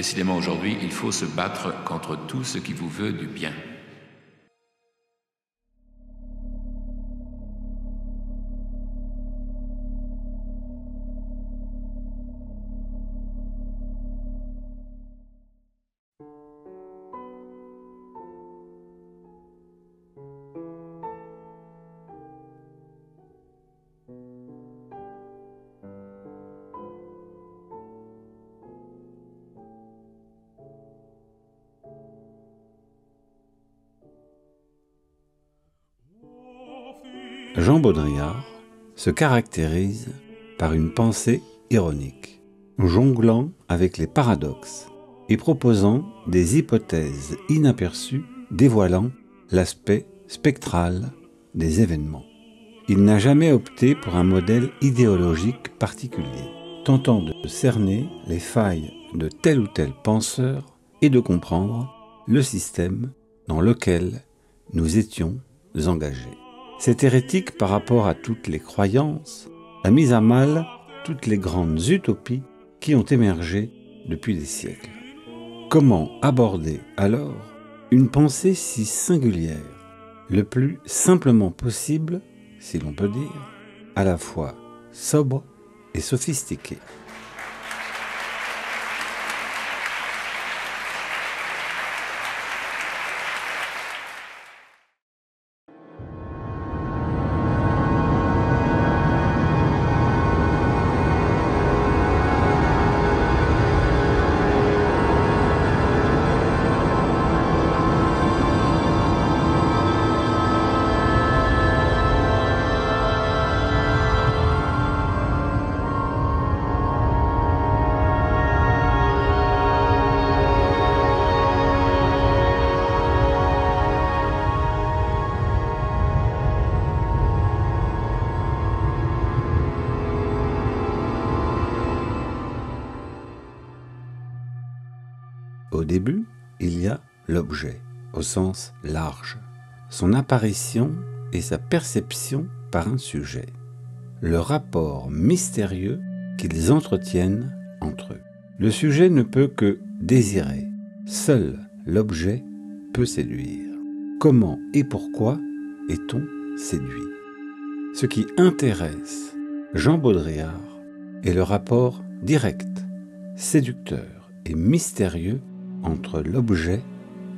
Décidément, aujourd'hui, il faut se battre contre tout ce qui vous veut du bien. Jean Baudrillard se caractérise par une pensée ironique, jonglant avec les paradoxes et proposant des hypothèses inaperçues dévoilant l'aspect spectral des événements. Il n'a jamais opté pour un modèle idéologique particulier, tentant de cerner les failles de tel ou tel penseur et de comprendre le système dans lequel nous étions engagés. Cet hérétique par rapport à toutes les croyances a mis à mal toutes les grandes utopies qui ont émergé depuis des siècles. Comment aborder alors une pensée si singulière, le plus simplement possible, si l'on peut dire, à la fois sobre et sophistiquée? Au début, il y a l'objet, au sens large, son apparition et sa perception par un sujet, le rapport mystérieux qu'ils entretiennent entre eux. Le sujet ne peut que désirer, seul l'objet peut séduire. Comment et pourquoi est-on séduit? Ce qui intéresse Jean Baudrillard est le rapport direct, séducteur et mystérieux entre l'objet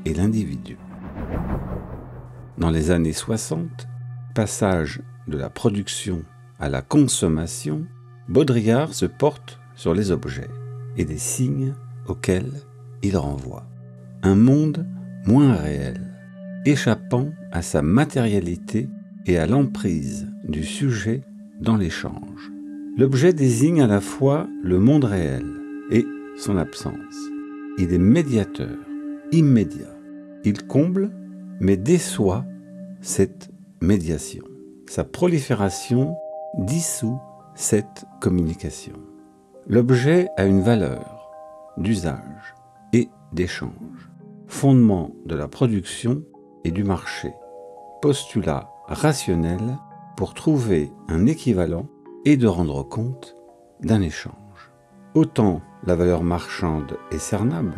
et l'individu. Dans les années 60, passage de la production à la consommation, Baudrillard se porte sur les objets et des signes auxquels il renvoie. Un monde moins réel, échappant à sa matérialité et à l'emprise du sujet dans l'échange. L'objet désigne à la fois le monde réel et son absence. Il est médiateur, immédiat. Il comble, mais déçoit cette médiation. Sa prolifération dissout cette communication. L'objet a une valeur d'usage et d'échange, fondement de la production et du marché, postulat rationnel pour trouver un équivalent et de rendre compte d'un échange. Autant la valeur marchande est cernable,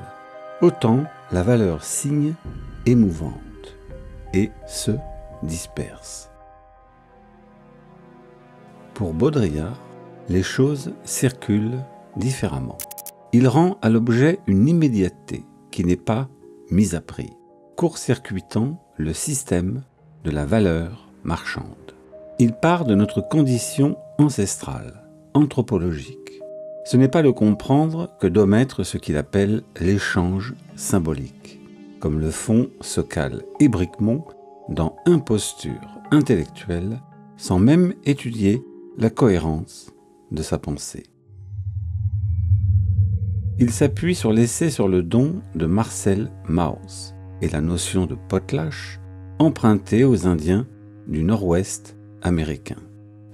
autant la valeur signe est mouvante et se disperse. Pour Baudrillard, les choses circulent différemment. Il rend à l'objet une immédiateté qui n'est pas mise à prix, court-circuitant le système de la valeur marchande. Il part de notre condition ancestrale, anthropologique. Ce n'est pas le comprendre que d'omettre ce qu'il appelle l'échange symbolique, comme le font Sokal et Bricmont dans Imposture intellectuelle, sans même étudier la cohérence de sa pensée. Il s'appuie sur l'essai sur le don de Marcel Mauss et la notion de potlatch empruntée aux Indiens du Nord-Ouest américain.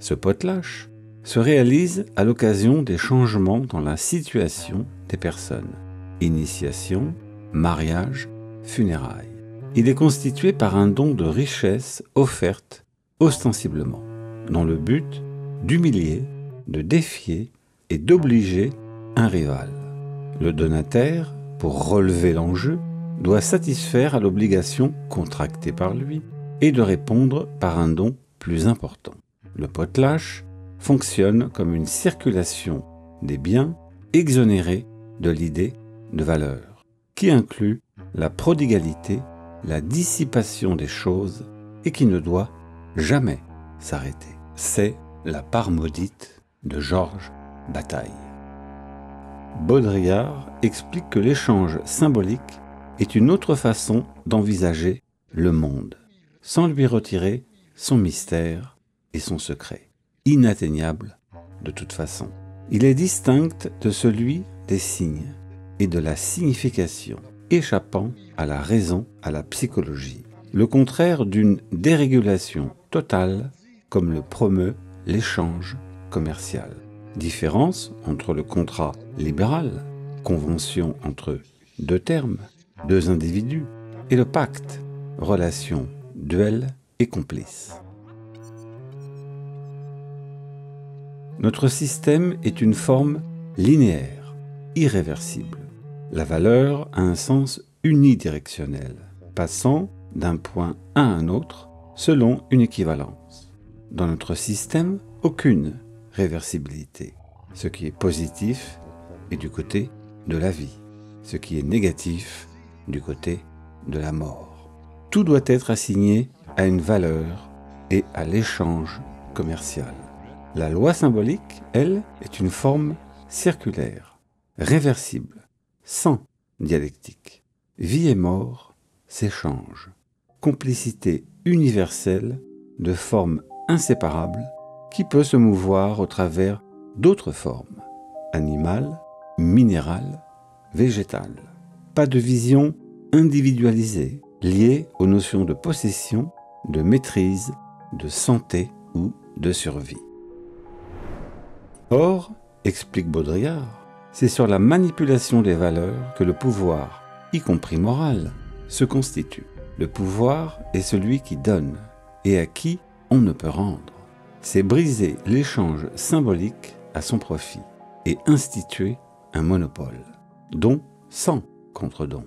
Ce potlatch se réalise à l'occasion des changements dans la situation des personnes, initiation, mariage, funérailles. Il est constitué par un don de richesse offerte ostensiblement, dans le but d'humilier, de défier et d'obliger un rival. Le donataire pour relever l'enjeu, doit satisfaire à l'obligation contractée par lui et de répondre par un don plus important. Le potlâche fonctionne comme une circulation des biens exonérés de l'idée de valeur, qui inclut la prodigalité, la dissipation des choses et qui ne doit jamais s'arrêter. C'est la part maudite de Georges Bataille. Baudrillard explique que l'échange symbolique est une autre façon d'envisager le monde, sans lui retirer son mystère et son secret, inatteignable de toute façon. Il est distinct de celui des signes et de la signification, échappant à la raison, à la psychologie, le contraire d'une dérégulation totale comme le promeut l'échange commercial. Différence entre le contrat libéral, convention entre deux termes, deux individus, et le pacte, relation duel et complice. Notre système est une forme linéaire, irréversible. La valeur a un sens unidirectionnel, passant d'un point à un autre selon une équivalence. Dans notre système, aucune réversibilité. Ce qui est positif est du côté de la vie, ce qui est négatif du côté de la mort. Tout doit être assigné à une valeur et à l'échange commercial. La loi symbolique, elle, est une forme circulaire, réversible, sans dialectique. Vie et mort s'échangent. Complicité universelle de formes inséparables qui peut se mouvoir au travers d'autres formes, animales, minérales, végétales. Pas de vision individualisée, liée aux notions de possession, de maîtrise, de santé ou de survie. Or, explique Baudrillard, c'est sur la manipulation des valeurs que le pouvoir, y compris moral, se constitue. Le pouvoir est celui qui donne et à qui on ne peut rendre. C'est briser l'échange symbolique à son profit et instituer un monopole. Don sans contre-don.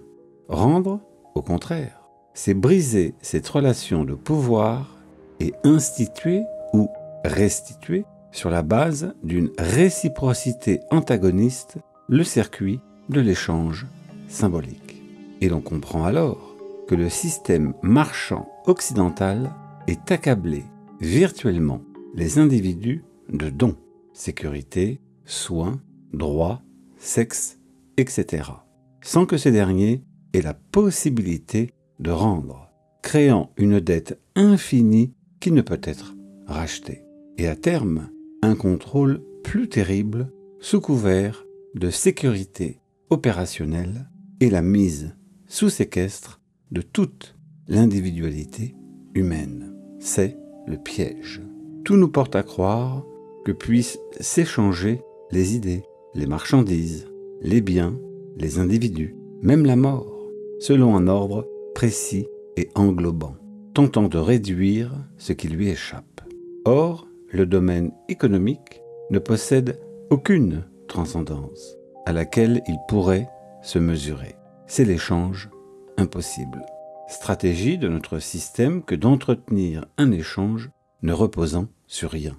Rendre, au contraire, c'est briser cette relation de pouvoir et instituer ou restituer sur la base d'une réciprocité antagoniste le circuit de l'échange symbolique. Et l'on comprend alors que le système marchand occidental est accablé virtuellement les individus de dons, sécurité, soins, droits, sexe, etc., sans que ces derniers aient la possibilité de rendre, créant une dette infinie qui ne peut être rachetée. Et à terme, un contrôle plus terrible sous couvert de sécurité opérationnelle et la mise sous séquestre de toute l'individualité humaine. C'est le piège. Tout nous porte à croire que puissent s'échanger les idées, les marchandises, les biens, les individus, même la mort, selon un ordre précis et englobant, tentant de réduire ce qui lui échappe. Or, le domaine économique ne possède aucune transcendance à laquelle il pourrait se mesurer. C'est l'échange impossible. Stratégie de notre système que d'entretenir un échange ne reposant sur rien.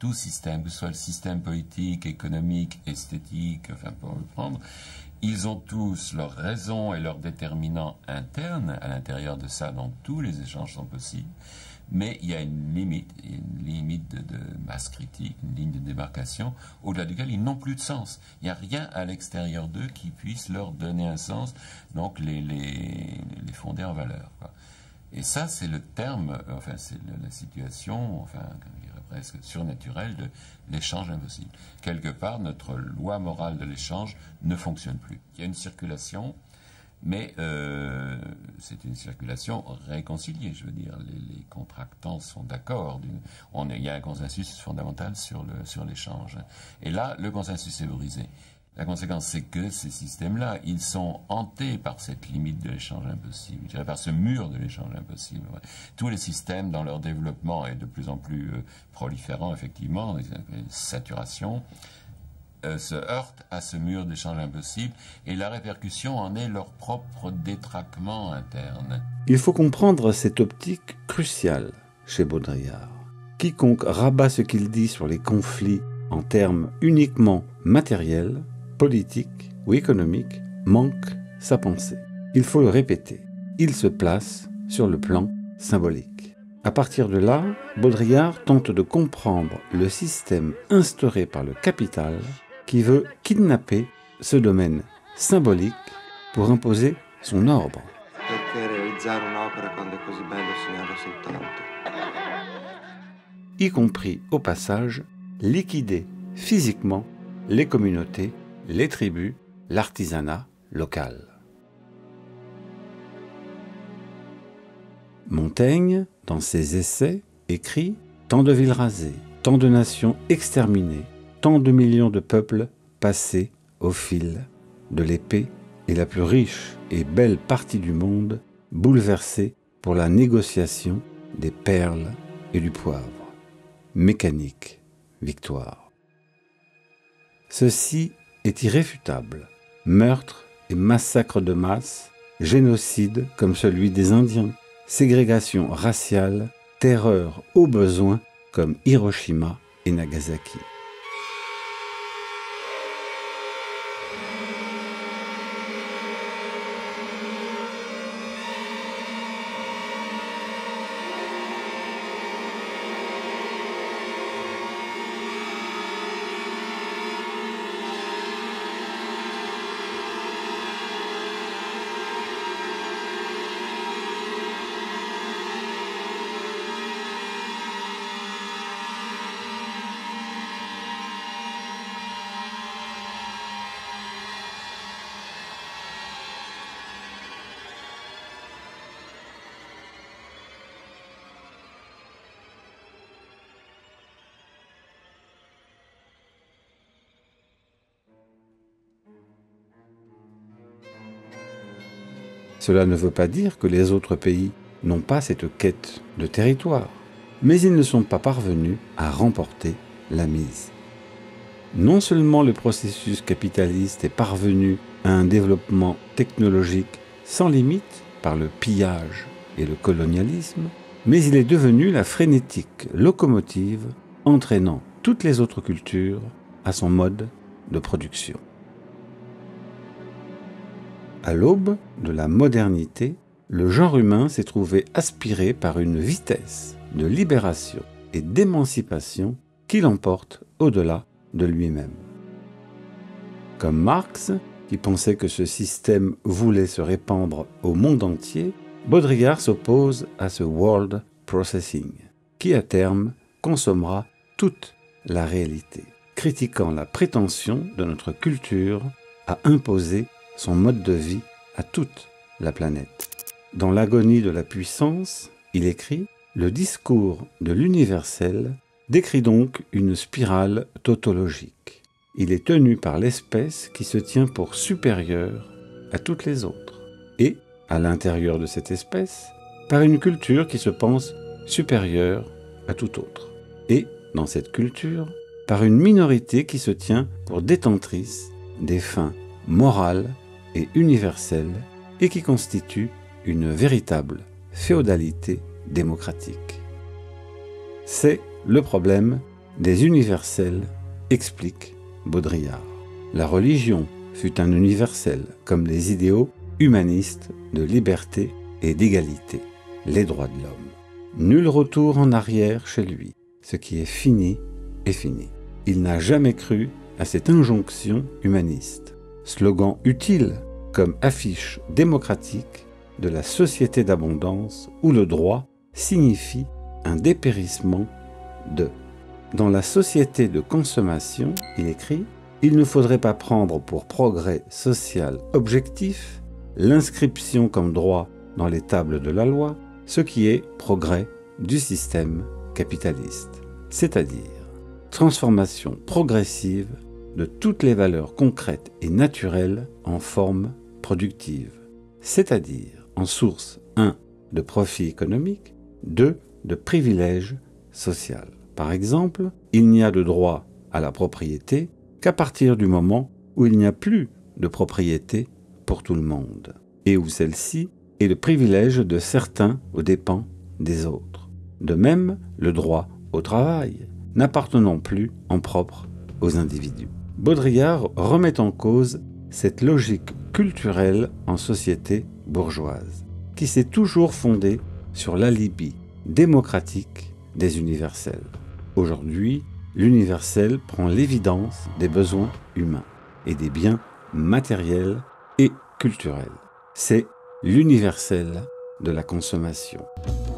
Tout système, que ce soit le système politique, économique, esthétique, enfin pour le prendre, ils ont tous leurs raisons et leurs déterminants internes. À l'intérieur de ça, dont tous les échanges sont possibles. Mais il y a une limite de masse critique, une ligne de démarcation, au-delà duquel ils n'ont plus de sens. Il n'y a rien à l'extérieur d'eux qui puisse leur donner un sens, donc les fonder en valeur, quoi. Et ça, c'est le terme, enfin, c'est la situation, enfin, je dirais presque surnaturelle de l'échange impossible. Quelque part, notre loi morale de l'échange ne fonctionne plus. Il y a une circulation, mais c'est une circulation réconciliée, je veux dire. Les contractants sont d'accord. Il y a un consensus fondamental sur l'échange. Et là, le consensus est brisé. La conséquence, c'est que ces systèmes-là, ils sont hantés par cette limite de l'échange impossible, je dirais par ce mur de l'échange impossible. Tous les systèmes, dans leur développement, est de plus en plus proliférant, effectivement, une saturation, se heurtent à ce mur d'échange impossible et la répercussion en est leur propre détraquement interne. Il faut comprendre cette optique cruciale chez Baudrillard. Quiconque rabat ce qu'il dit sur les conflits en termes uniquement matériels, politiques ou économiques manque sa pensée. Il faut le répéter. Il se place sur le plan symbolique. À partir de là, Baudrillard tente de comprendre le système instauré par le capital qui veut kidnapper ce domaine symbolique pour imposer son ordre. Y compris, au passage, liquider physiquement les communautés, les tribus, l'artisanat local. Montaigne, dans ses essais, écrit « Tant de villes rasées, tant de nations exterminées, tant de millions de peuples passés au fil de l'épée, et la plus riche et belle partie du monde bouleversée pour la négociation des perles et du poivre. Mécanique, victoire. » Ceci est irréfutable. Meurtre et massacre de masse, génocide comme celui des Indiens, ségrégation raciale, terreur au besoin comme Hiroshima et Nagasaki. Cela ne veut pas dire que les autres pays n'ont pas cette quête de territoire, mais ils ne sont pas parvenus à remporter la mise. Non seulement le processus capitaliste est parvenu à un développement technologique sans limite par le pillage et le colonialisme, mais il est devenu la frénétique locomotive entraînant toutes les autres cultures à son mode de production. À l'aube de la modernité, le genre humain s'est trouvé aspiré par une vitesse de libération et d'émancipation qui l'emporte au-delà de lui-même. Comme Marx, qui pensait que ce système voulait se répandre au monde entier, Baudrillard s'oppose à ce world processing, qui à terme consommera toute la réalité, critiquant la prétention de notre culture à imposer son mode de vie à toute la planète. Dans l'agonie de la puissance, il écrit « Le discours de l'universel décrit donc une spirale tautologique. Il est tenu par l'espèce qui se tient pour supérieure à toutes les autres, et, à l'intérieur de cette espèce, par une culture qui se pense supérieure à toute autre, et, dans cette culture, par une minorité qui se tient pour détentrice des fins morales et universelle et qui constitue une véritable féodalité démocratique. C'est le problème des universels, explique Baudrillard. La religion fut un universel, comme les idéaux humanistes de liberté et d'égalité, les droits de l'homme. Nul retour en arrière chez lui. Ce qui est fini est fini. Il n'a jamais cru à cette injonction humaniste. Slogan utile comme affiche démocratique de la société d'abondance où le droit signifie un dépérissement de. Dans la société de consommation, il écrit « Il ne faudrait pas prendre pour progrès social objectif l'inscription comme droit dans les tables de la loi, ce qui est progrès du système capitaliste, c'est-à-dire transformation progressive de toutes les valeurs concrètes et naturelles en forme productive, c'est-à-dire en source 1 de profit économique, 2 de privilège social. Par exemple, il n'y a de droit à la propriété qu'à partir du moment où il n'y a plus de propriété pour tout le monde, et où celle-ci est le privilège de certains aux dépens des autres. De même, le droit au travail n'appartenant plus en propre aux individus. Baudrillard remet en cause cette logique culturelle en société bourgeoise, qui s'est toujours fondée sur l'alibi démocratique des universels. Aujourd'hui, l'universel prend l'évidence des besoins humains et des biens matériels et culturels. C'est l'universel de la consommation.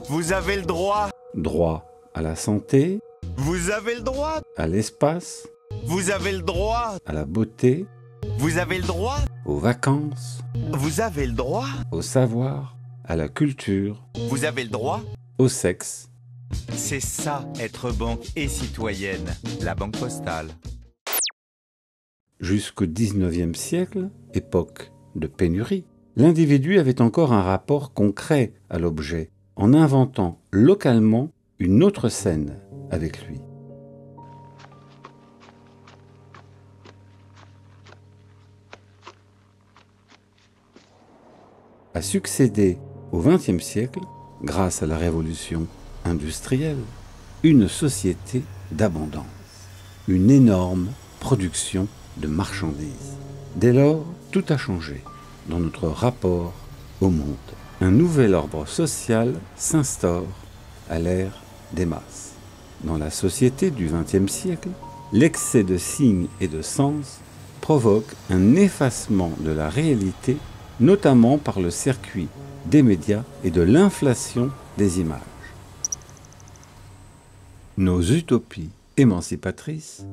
Vous avez le droit. Droit à la santé, Vous avez le droit. à l'espace, Vous avez le droit. à la beauté, Vous avez le droit. aux vacances, Vous avez le droit. au savoir, à la culture, Vous avez le droit. au sexe. C'est ça, être banque et citoyenne. La Banque Postale. Jusqu'au XIXe siècle, époque de pénurie, l'individu avait encore un rapport concret à l'objet, en inventant localement une autre scène avec lui. A succédé au XXe siècle, grâce à la révolution industrielle, une société d'abondance, une énorme production de marchandises. Dès lors, tout a changé dans notre rapport au monde. Un nouvel ordre social s'instaure à l'ère des masses. Dans la société du XXe siècle, l'excès de signes et de sens provoque un effacement de la réalité, notamment par le circuit des médias et de l'inflation des images. Nos utopies émancipatrices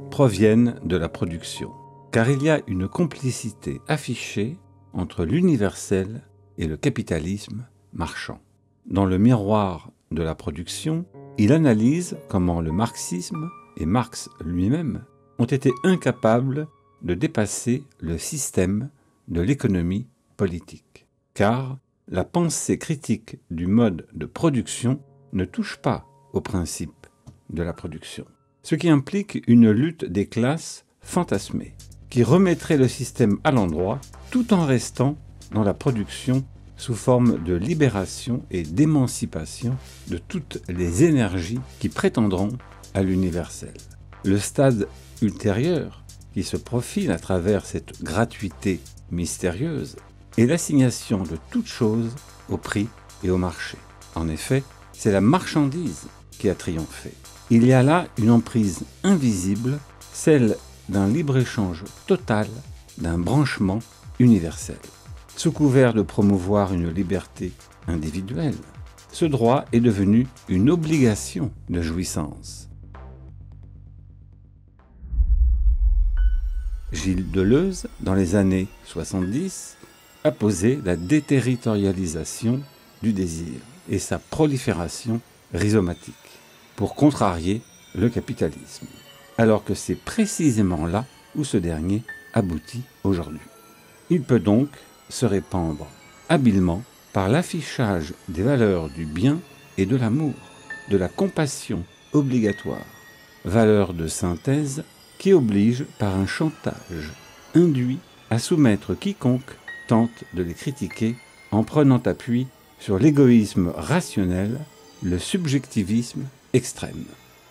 proviennent de la production, car il y a une complicité affichée entre l'universel et le capitalisme marchand. Dans le miroir de la production, il analyse comment le marxisme et Marx lui-même ont été incapables de dépasser le système de l'économie politique. Car la pensée critique du mode de production ne touche pas au principe de la production, ce qui implique une lutte des classes fantasmée, qui remettrait le système à l'endroit tout en restant dans la production sous forme de libération et d'émancipation de toutes les énergies qui prétendront à l'universel. Le stade ultérieur qui se profile à travers cette gratuité mystérieuse est l'assignation de toute chose au prix et au marché. En effet, c'est la marchandise qui a triomphé. Il y a là une emprise invisible, celle d'un libre-échange total, d'un branchement universel. Sous couvert de promouvoir une liberté individuelle, ce droit est devenu une obligation de jouissance. Gilles Deleuze, dans les années 70, a posé la déterritorialisation du désir et sa prolifération rhizomatique pour contrarier le capitalisme, alors que c'est précisément là où ce dernier aboutit aujourd'hui. Il peut donc se répandre habilement par l'affichage des valeurs du bien et de l'amour, de la compassion obligatoire, valeurs de synthèse qui obligent par un chantage induit à soumettre quiconque tente de les critiquer en prenant appui sur l'égoïsme rationnel, le subjectivisme extrême.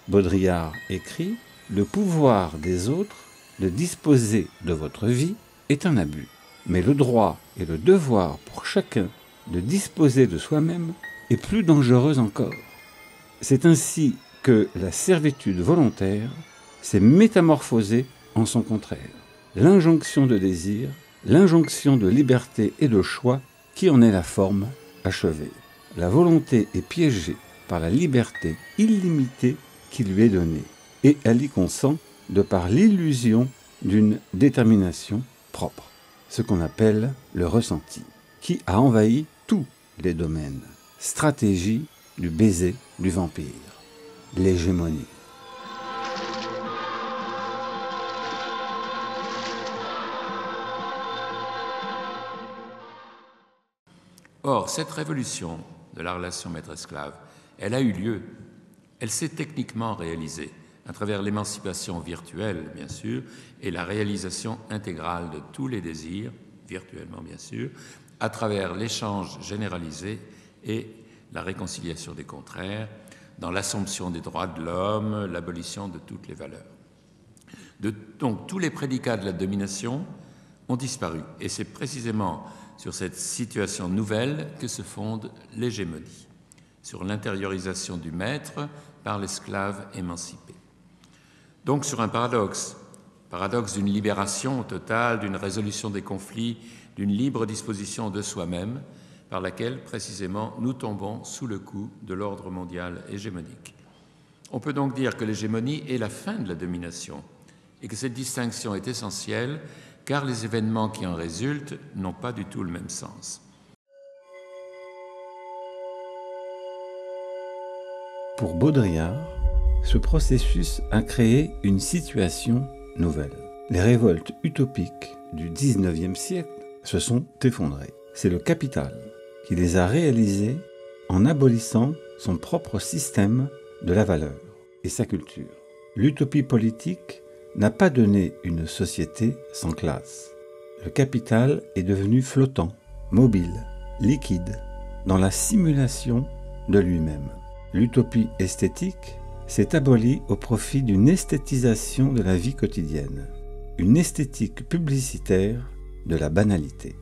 Baudrillard écrit « Le pouvoir des autres de disposer de votre vie est un abus, mais le droit et le devoir pour chacun de disposer de soi-même est plus dangereux encore. » C'est ainsi que la servitude volontaire s'est métamorphosée en son contraire. L'injonction de désir, l'injonction de liberté et de choix qui en est la forme achevée. La volonté est piégée par la liberté illimitée qui lui est donnée, et elle y consent de par l'illusion d'une détermination propre, ce qu'on appelle le ressenti, qui a envahi tous les domaines. Stratégie du baiser du vampire, l'hégémonie. Or, cette révolution de la relation maître-esclave, elle a eu lieu, elle s'est techniquement réalisée à travers l'émancipation virtuelle, bien sûr, et la réalisation intégrale de tous les désirs, virtuellement bien sûr, à travers l'échange généralisé et la réconciliation des contraires, dans l'assomption des droits de l'homme, l'abolition de toutes les valeurs. Donc tous les prédicats de la domination ont disparu, et c'est précisément sur cette situation nouvelle que se fonde l'hégémonie, sur l'intériorisation du maître par l'esclave émancipé. Donc sur un paradoxe d'une libération totale, d'une résolution des conflits, d'une libre disposition de soi-même, par laquelle précisément nous tombons sous le coup de l'ordre mondial hégémonique. On peut donc dire que l'hégémonie est la fin de la domination et que cette distinction est essentielle car les événements qui en résultent n'ont pas du tout le même sens. Pour Baudrillard, ce processus a créé une situation nouvelle. Les révoltes utopiques du XIXe siècle se sont effondrées. C'est le capital qui les a réalisées en abolissant son propre système de la valeur et sa culture. L'utopie politique n'a pas donné une société sans classe. Le capital est devenu flottant, mobile, liquide, dans la simulation de lui-même. L'utopie esthétique s'est abolie au profit d'une esthétisation de la vie quotidienne, une esthétique publicitaire de la banalité.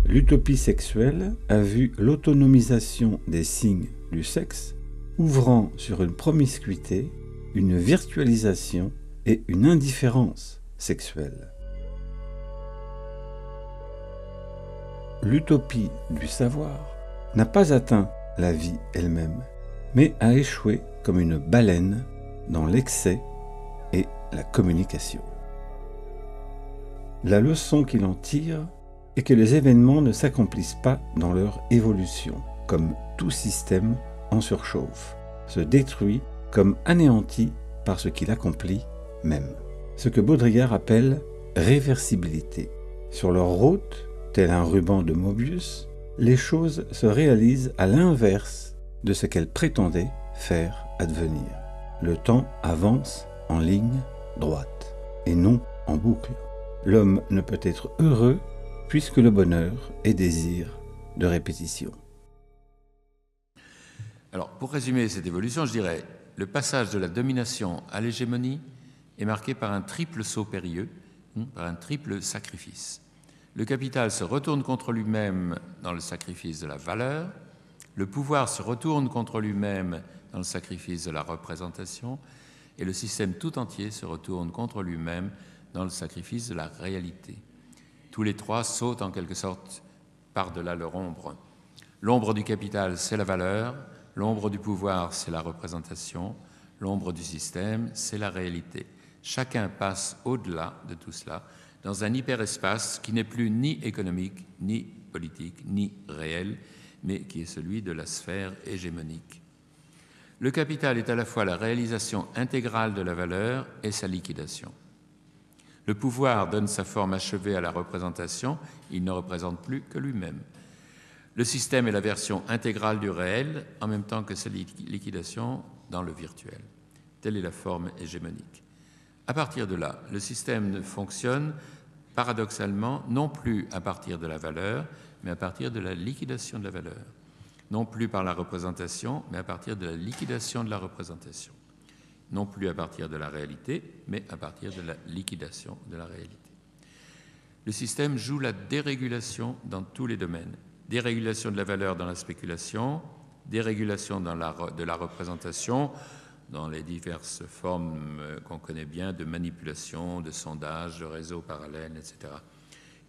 L'utopie sexuelle a vu l'autonomisation des signes du sexe, ouvrant sur une promiscuité, une virtualisation et une indifférence sexuelle. L'utopie du savoir n'a pas atteint la vie elle-même, mais a échoué comme une baleine dans l'excès et la communication. La leçon qu'il en tire est que les événements ne s'accomplissent pas dans leur évolution, comme tout système en surchauffe, se détruit comme anéanti par ce qu'il accomplit même. Ce que Baudrillard appelle réversibilité. Sur leur route, tel un ruban de Mobius, les choses se réalisent à l'inverse de ce qu'elles prétendaient faire advenir. Le temps avance en ligne droite, et non en boucle. L'homme ne peut être heureux puisque le bonheur est désir de répétition. Alors, pour résumer cette évolution, je dirais le passage de la domination à l'hégémonie est marqué par un triple saut périlleux, par un triple sacrifice. Le capital se retourne contre lui-même dans le sacrifice de la valeur, le pouvoir se retourne contre lui-même dans le sacrifice de la représentation, et le système tout entier se retourne contre lui-même dans le sacrifice de la réalité. Tous les trois sautent en quelque sorte par-delà leur ombre. L'ombre du capital, c'est la valeur, l'ombre du pouvoir, c'est la représentation, l'ombre du système, c'est la réalité. Chacun passe au-delà de tout cela, dans un hyperespace qui n'est plus ni économique, ni politique, ni réel, mais qui est celui de la sphère hégémonique. Le capital est à la fois la réalisation intégrale de la valeur et sa liquidation. Le pouvoir donne sa forme achevée à la représentation, il ne représente plus que lui-même. Le système est la version intégrale du réel, en même temps que sa liquidation dans le virtuel. Telle est la forme hégémonique. À partir de là, le système fonctionne paradoxalement non plus à partir de la valeur, mais à partir de la liquidation de la valeur. Non plus par la représentation, mais à partir de la liquidation de la représentation. Non plus à partir de la réalité, mais à partir de la liquidation de la réalité. Le système joue la dérégulation dans tous les domaines. Dérégulation de la valeur dans la spéculation, dérégulation de la représentation, dans les diverses formes qu'on connaît bien de manipulation, de sondage, de réseaux parallèles, etc.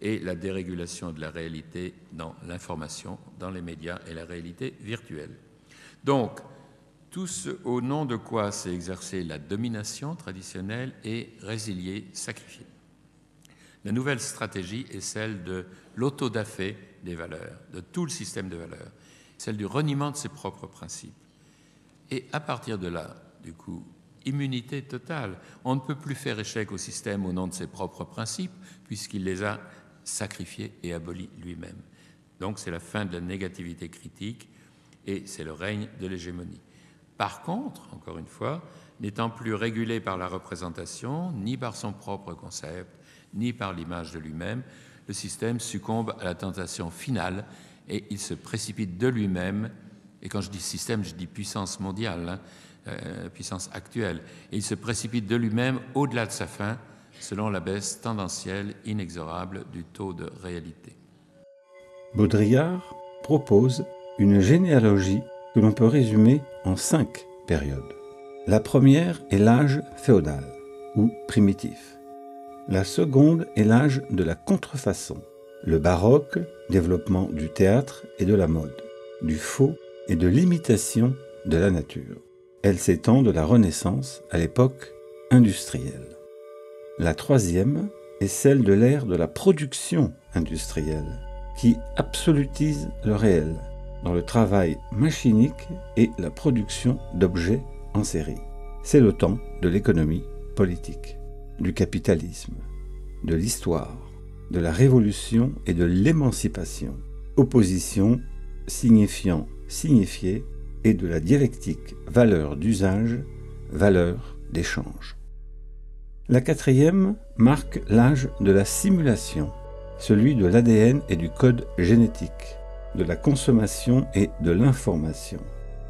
Et la dérégulation de la réalité dans l'information, dans les médias et la réalité virtuelle. Donc, tout ce au nom de quoi s'est exercée la domination traditionnelle est résiliée, sacrifiée. La nouvelle stratégie est celle de l'autodafé des valeurs, de tout le système de valeurs, celle du reniement de ses propres principes. Et à partir de là, du coup, immunité totale. On ne peut plus faire échec au système au nom de ses propres principes, puisqu'il les a sacrifiés et abolis lui-même. Donc c'est la fin de la négativité critique et c'est le règne de l'hégémonie. Par contre, encore une fois, n'étant plus régulé par la représentation, ni par son propre concept, ni par l'image de lui-même, le système succombe à la tentation finale et il se précipite de lui-même, et quand je dis système, je dis puissance mondiale, puissance actuelle, et il se précipite de lui-même au-delà de sa fin, selon la baisse tendancielle inexorable du taux de réalité. Baudrillard propose une généalogie que l'on peut résumer en 5 périodes. La première est l'âge féodal, ou primitif. La seconde est l'âge de la contrefaçon, le baroque, développement du théâtre et de la mode, du faux et de l'imitation de la nature. Elle s'étend de la Renaissance à l'époque industrielle. La troisième est celle de l'ère de la production industrielle, qui absolutise le réel dans le travail machinique et la production d'objets en série. C'est le temps de l'économie politique, du capitalisme, de l'histoire, de la révolution et de l'émancipation, opposition signifiant signifié et de la dialectique valeur d'usage, valeur d'échange. La quatrième marque l'âge de la simulation, celui de l'ADN et du code génétique, de la consommation et de l'information,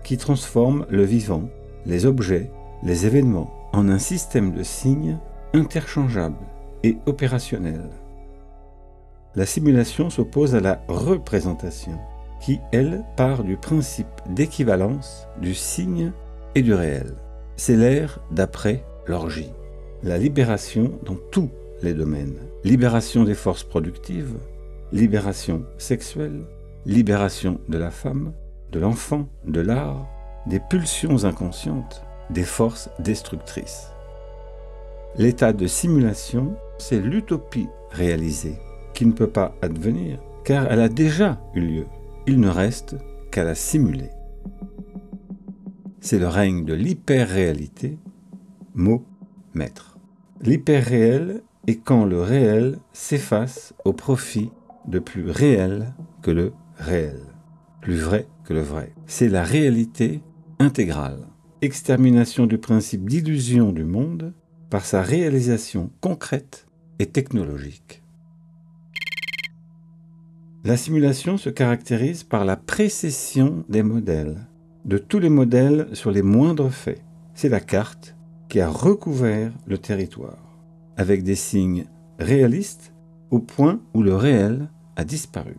qui transforme le vivant, les objets, les événements en un système de signes interchangeables et opérationnels. La simulation s'oppose à la représentation, qui, elle, part du principe d'équivalence du signe et du réel. C'est l'ère d'après l'orgie. La libération dans tous les domaines. Libération des forces productives, libération sexuelle, libération de la femme, de l'enfant, de l'art, des pulsions inconscientes, des forces destructrices. L'état de simulation, c'est l'utopie réalisée, qui ne peut pas advenir, car elle a déjà eu lieu. Il ne reste qu'à la simuler. C'est le règne de l'hyper-réalité, mot maître. L'hyper-réel est quand le réel s'efface au profit de plus réel que le réel, plus vrai que le vrai. C'est la réalité intégrale, extermination du principe d'illusion du monde par sa réalisation concrète et technologique. La simulation se caractérise par la précession des modèles, de tous les modèles sur les moindres faits. C'est la carte qui a recouvert le territoire, avec des signes réalistes au point où le réel a disparu.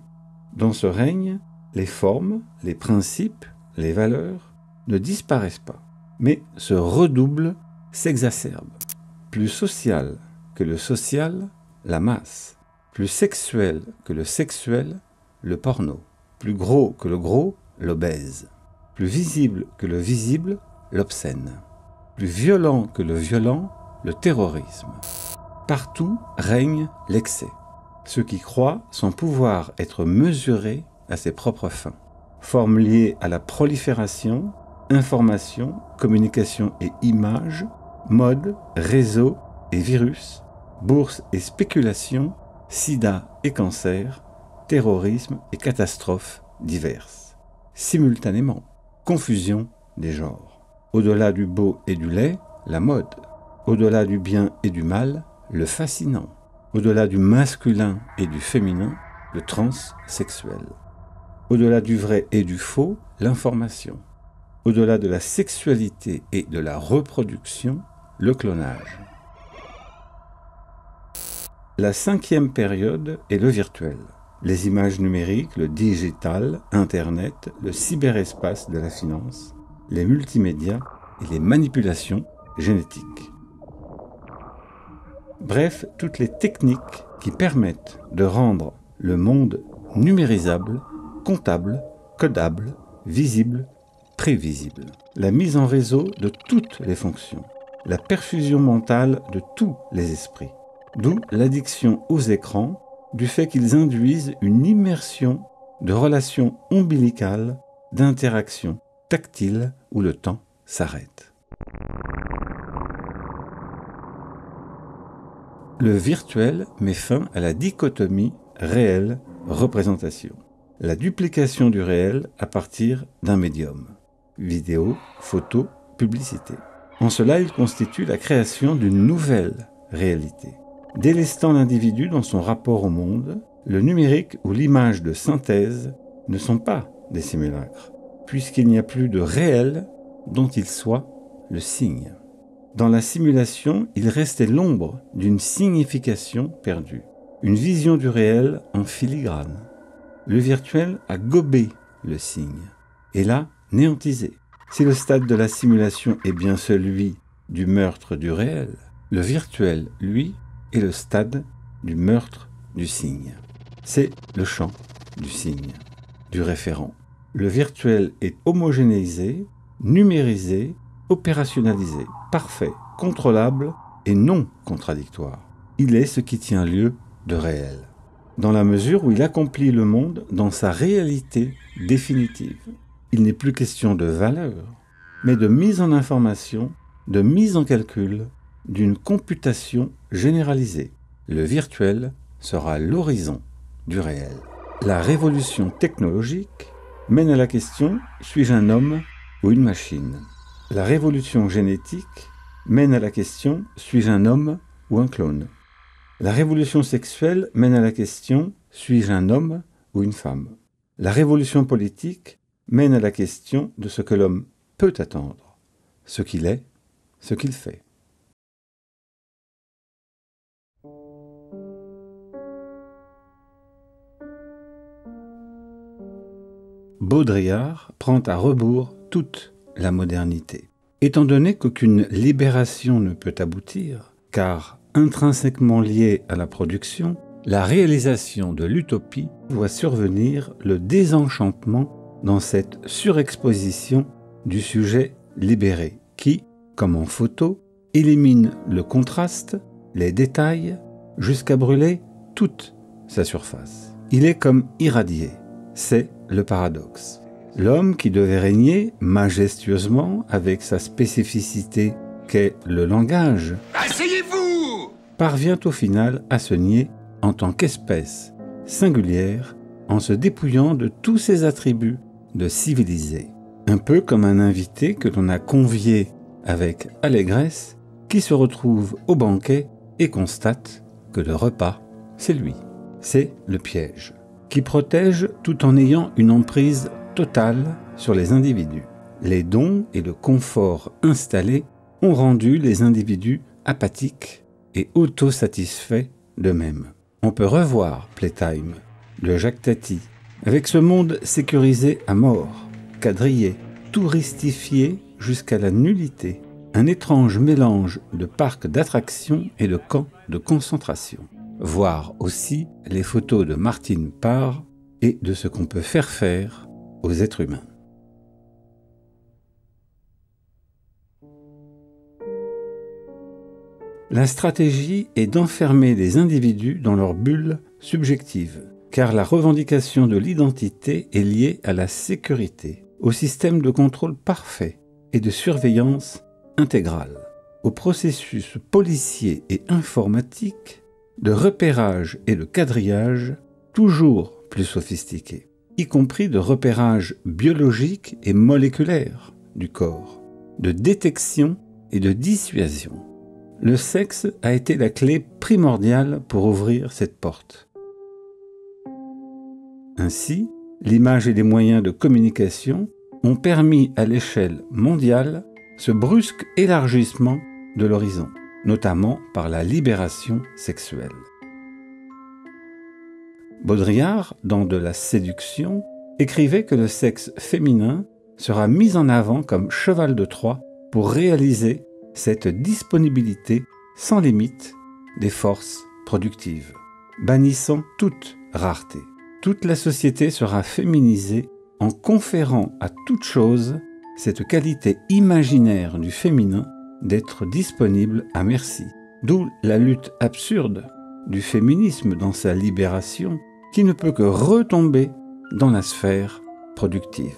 Dans ce règne, les formes, les principes, les valeurs ne disparaissent pas, mais se redoublent, s'exacerbent. Plus social que le social, la masse. Plus sexuel que le sexuel, le porno. Plus gros que le gros, l'obèse. Plus visible que le visible, l'obscène. Plus violent que le violent, le terrorisme. Partout règne l'excès. Ceux qui croient sans pouvoir être mesurés à ses propres fins. Formes liées à la prolifération, information, communication et images, mode, réseau et virus, bourse et spéculation, sida et cancer, terrorisme et catastrophes diverses. Simultanément, confusion des genres. Au-delà du beau et du laid, la mode. Au-delà du bien et du mal, le fascinant. Au-delà du masculin et du féminin, le transsexuel. Au-delà du vrai et du faux, l'information. Au-delà de la sexualité et de la reproduction, le clonage. La cinquième période est le virtuel. Les images numériques, le digital, Internet, le cyberespace de la finance, les multimédias et les manipulations génétiques. Bref, toutes les techniques qui permettent de rendre le monde numérisable, comptable, codable, visible, prévisible. La mise en réseau de toutes les fonctions. La perfusion mentale de tous les esprits. D'où l'addiction aux écrans, du fait qu'ils induisent une immersion de relations ombilicales, d'interactions tactiles où le temps s'arrête. Le virtuel met fin à la dichotomie réel-représentation. La duplication du réel à partir d'un médium. Vidéo, photo, publicité. En cela, il constitue la création d'une nouvelle réalité. Délestant l'individu dans son rapport au monde, le numérique ou l'image de synthèse ne sont pas des simulacres, puisqu'il n'y a plus de réel dont il soit le signe. Dans la simulation, il restait l'ombre d'une signification perdue, une vision du réel en filigrane. Le virtuel a gobé le signe, et l'a néantisé. Si le stade de la simulation est bien celui du meurtre du réel, le virtuel, lui, est le stade du meurtre du signe. C'est le champ du signe, du référent. Le virtuel est homogénéisé, numérisé, opérationnalisé, parfait, contrôlable et non contradictoire. Il est ce qui tient lieu de réel, dans la mesure où il accomplit le monde dans sa réalité définitive. Il n'est plus question de valeur, mais de mise en information, de mise en calcul, d'une computation généralisée. Le virtuel sera l'horizon du réel. La révolution technologique mène à la question « suis-je un homme ou une machine ?» La révolution génétique mène à la question « suis-je un homme ou un clone ?» La révolution sexuelle mène à la question « suis-je un homme ou une femme ?» La révolution politique mène à la question de ce que l'homme peut attendre, ce qu'il est, ce qu'il fait. Baudrillard prend à rebours toute la modernité. Étant donné qu'aucune libération ne peut aboutir, car intrinsèquement liée à la production, la réalisation de l'utopie voit survenir le désenchantement dans cette surexposition du sujet libéré, qui, comme en photo, élimine le contraste, les détails, jusqu'à brûler toute sa surface. Il est comme irradié, c'est le paradoxe. L'homme qui devait régner majestueusement avec sa spécificité qu'est le langage, asseyez-vous, parvient au final à se nier en tant qu'espèce singulière en se dépouillant de tous ses attributs de civilisé. Un peu comme un invité que l'on a convié avec allégresse qui se retrouve au banquet et constate que le repas, c'est lui. C'est le piège, qui protège tout en ayant une emprise totale sur les individus. Les dons et le confort installés ont rendu les individus apathiques et autosatisfaits d'eux-mêmes. On peut revoir Playtime de Jacques Tati avec ce monde sécurisé à mort, quadrillé, touristifié jusqu'à la nullité, un étrange mélange de parcs d'attractions et de camps de concentration. Voir aussi les photos de Martine Parr et de ce qu'on peut faire aux êtres humains. La stratégie est d'enfermer les individus dans leur bulle subjective, car la revendication de l'identité est liée à la sécurité, au système de contrôle parfait et de surveillance intégrale, au processus policier et informatique de repérage et de quadrillage toujours plus sophistiqués, y compris de repérage biologique et moléculaire du corps, de détection et de dissuasion. Le sexe a été la clé primordiale pour ouvrir cette porte. Ainsi, l'image et les moyens de communication ont permis à l'échelle mondiale ce brusque élargissement de l'horizon, notamment par la libération sexuelle. Baudrillard, dans De la séduction, écrivait que le sexe féminin sera mis en avant comme cheval de Troie pour réaliser cette disponibilité sans limite des forces productives, bannissant toute rareté. Toute la société sera féminisée en conférant à toute chose cette qualité imaginaire du féminin d'être disponible à merci. D'où la lutte absurde du féminisme dans sa libération qui ne peut que retomber dans la sphère productive.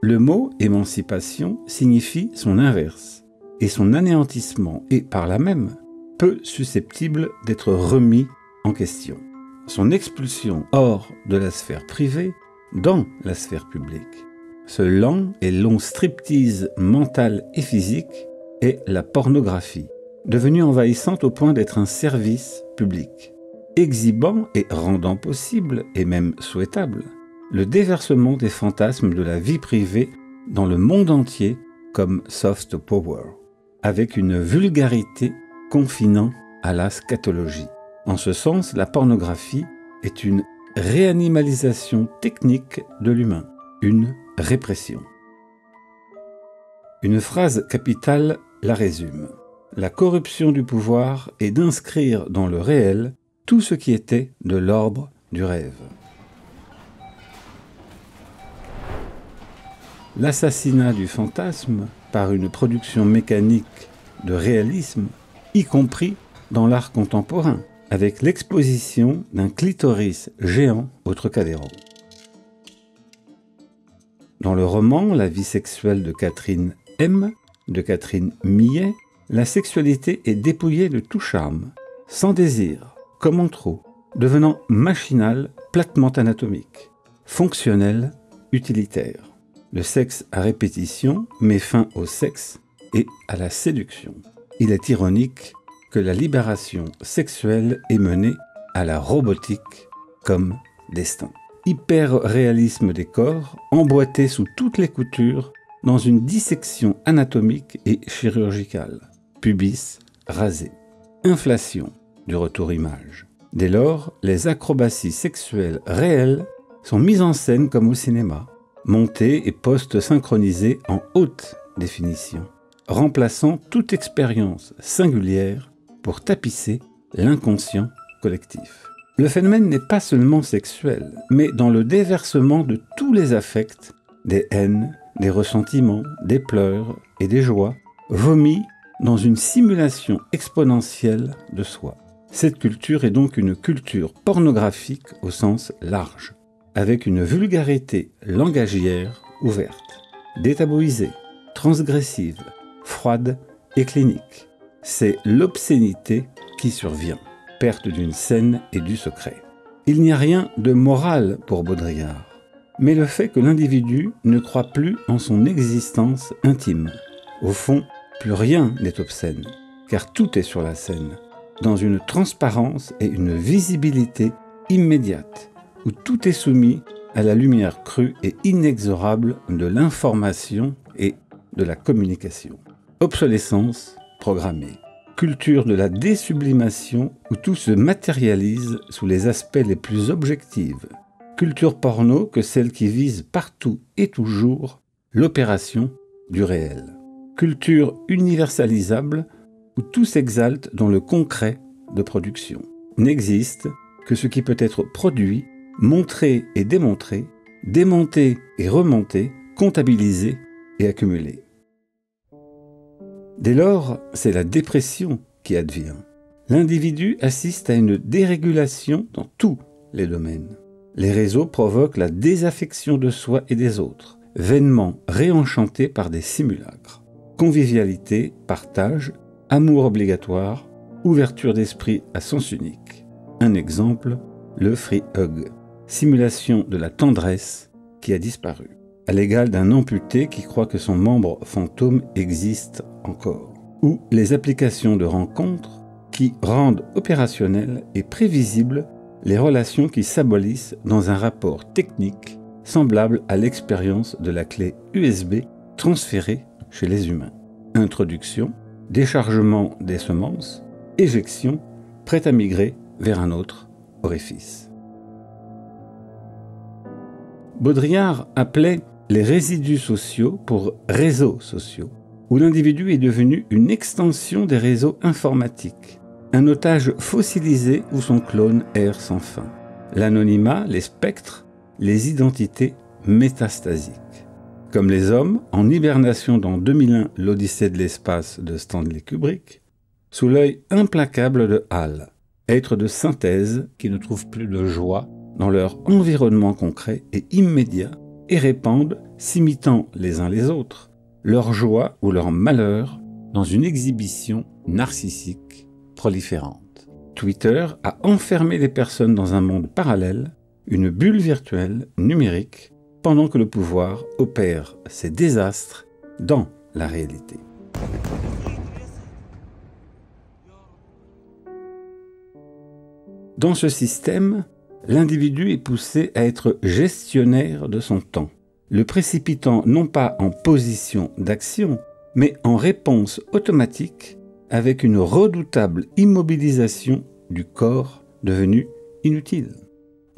Le mot émancipation signifie son inverse, et son anéantissement est par là même peu susceptible d'être remis en question. Son expulsion hors de la sphère privée dans la sphère publique ce lent et long striptease mental et physique est la pornographie, devenue envahissante au point d'être un service public, exhibant et rendant possible, et même souhaitable, le déversement des fantasmes de la vie privée dans le monde entier comme soft power, avec une vulgarité confinant à la scatologie. En ce sens, la pornographie est une réanimalisation technique de l'humain, une répression. Une phrase capitale la résume. La corruption du pouvoir est d'inscrire dans le réel tout ce qui était de l'ordre du rêve. L'assassinat du fantasme par une production mécanique de réalisme, y compris dans l'art contemporain, avec l'exposition d'un clitoris géant au Trocadéro. Dans le roman La vie sexuelle de Catherine M, de Catherine Millet, la sexualité est dépouillée de tout charme, sans désir, comme en trop, devenant machinale, platement anatomique, fonctionnelle, utilitaire. Le sexe à répétition met fin au sexe et à la séduction. Il est ironique que la libération sexuelle est menée à la robotique comme destin. Hyper-réalisme des corps, emboîtés sous toutes les coutures dans une dissection anatomique et chirurgicale. Pubis rasé. Inflation du retour-image. Dès lors, les acrobaties sexuelles réelles sont mises en scène comme au cinéma, montées et post-synchronisées en haute définition, remplaçant toute expérience singulière pour tapisser l'inconscient collectif. Le phénomène n'est pas seulement sexuel, mais dans le déversement de tous les affects, des haines, des ressentiments, des pleurs et des joies, vomis dans une simulation exponentielle de soi. Cette culture est donc une culture pornographique au sens large, avec une vulgarité langagière ouverte, détabouisée, transgressive, froide et clinique. C'est l'obscénité qui survient, perte d'une scène et du secret. Il n'y a rien de moral pour Baudrillard, mais le fait que l'individu ne croit plus en son existence intime. Au fond, plus rien n'est obscène, car tout est sur la scène, dans une transparence et une visibilité immédiate, où tout est soumis à la lumière crue et inexorable de l'information et de la communication. Obsolescence programmée. Culture de la désublimation où tout se matérialise sous les aspects les plus objectifs. Culture porno que celle qui vise partout et toujours l'opération du réel. Culture universalisable où tout s'exalte dans le concret de production. N'existe que ce qui peut être produit, montré et démontré, démonté et remonté, comptabilisé et accumulé. Dès lors, c'est la dépression qui advient. L'individu assiste à une dérégulation dans tous les domaines. Les réseaux provoquent la désaffection de soi et des autres, vainement réenchantés par des simulacres. Convivialité, partage, amour obligatoire, ouverture d'esprit à sens unique. Un exemple, le free hug, simulation de la tendresse qui a disparu, à l'égal d'un amputé qui croit que son membre fantôme existe encore, ou les applications de rencontres qui rendent opérationnelles et prévisibles les relations qui s'abolissent dans un rapport technique semblable à l'expérience de la clé USB transférée chez les humains. Introduction, déchargement des semences, éjection, prête à migrer vers un autre orifice. Baudrillard appelait les résidus sociaux pour réseaux sociaux, où l'individu est devenu une extension des réseaux informatiques, un otage fossilisé où son clone erre sans fin. L'anonymat, les spectres, les identités métastasiques. Comme les hommes, en hibernation dans 2001, l'Odyssée de l'espace de Stanley Kubrick, sous l'œil implacable de Hal, êtres de synthèse qui ne trouvent plus de joie dans leur environnement concret et immédiat et répandent, s'imitant les uns les autres, leur joie ou leur malheur dans une exhibition narcissique proliférante. Twitter a enfermé les personnes dans un monde parallèle, une bulle virtuelle, numérique, pendant que le pouvoir opère ses désastres dans la réalité. Dans ce système, l'individu est poussé à être gestionnaire de son temps, le précipitant non pas en position d'action, mais en réponse automatique avec une redoutable immobilisation du corps devenu inutile.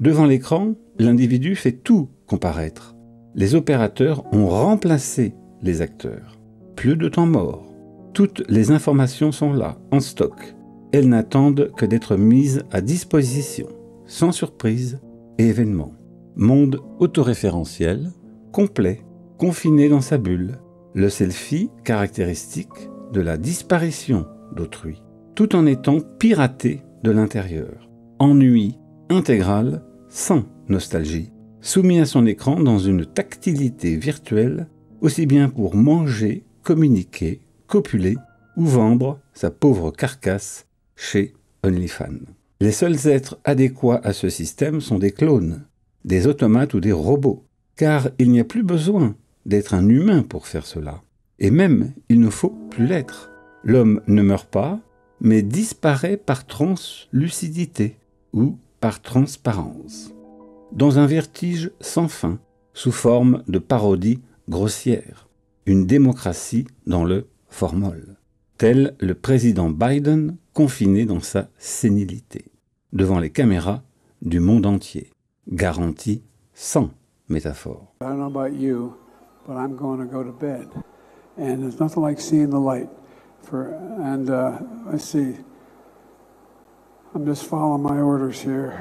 Devant l'écran, l'individu fait tout comparaître. Les opérateurs ont remplacé les acteurs. Plus de temps mort. Toutes les informations sont là, en stock. Elles n'attendent que d'être mises à disposition, sans surprise et événement. Monde autoréférentiel, complet, confiné dans sa bulle. Le selfie caractéristique de la disparition d'autrui, tout en étant piraté de l'intérieur. Ennui intégral, sans nostalgie, soumis à son écran dans une tactilité virtuelle, aussi bien pour manger, communiquer, copuler ou vendre sa pauvre carcasse chez OnlyFans. Les seuls êtres adéquats à ce système sont des clones, des automates ou des robots, car il n'y a plus besoin d'être un humain pour faire cela. Et même, il ne faut plus l'être. L'homme ne meurt pas, mais disparaît par translucidité ou par transparence, dans un vertige sans fin, sous forme de parodie grossière, une démocratie dans le formol, tel le président Biden confiné dans sa sénilité, devant les caméras du monde entier, garantie sans métaphore. I don't know about you, but I'm going to go to bed. And there's nothing like seeing the light. Let's see. I'm just following my orders here.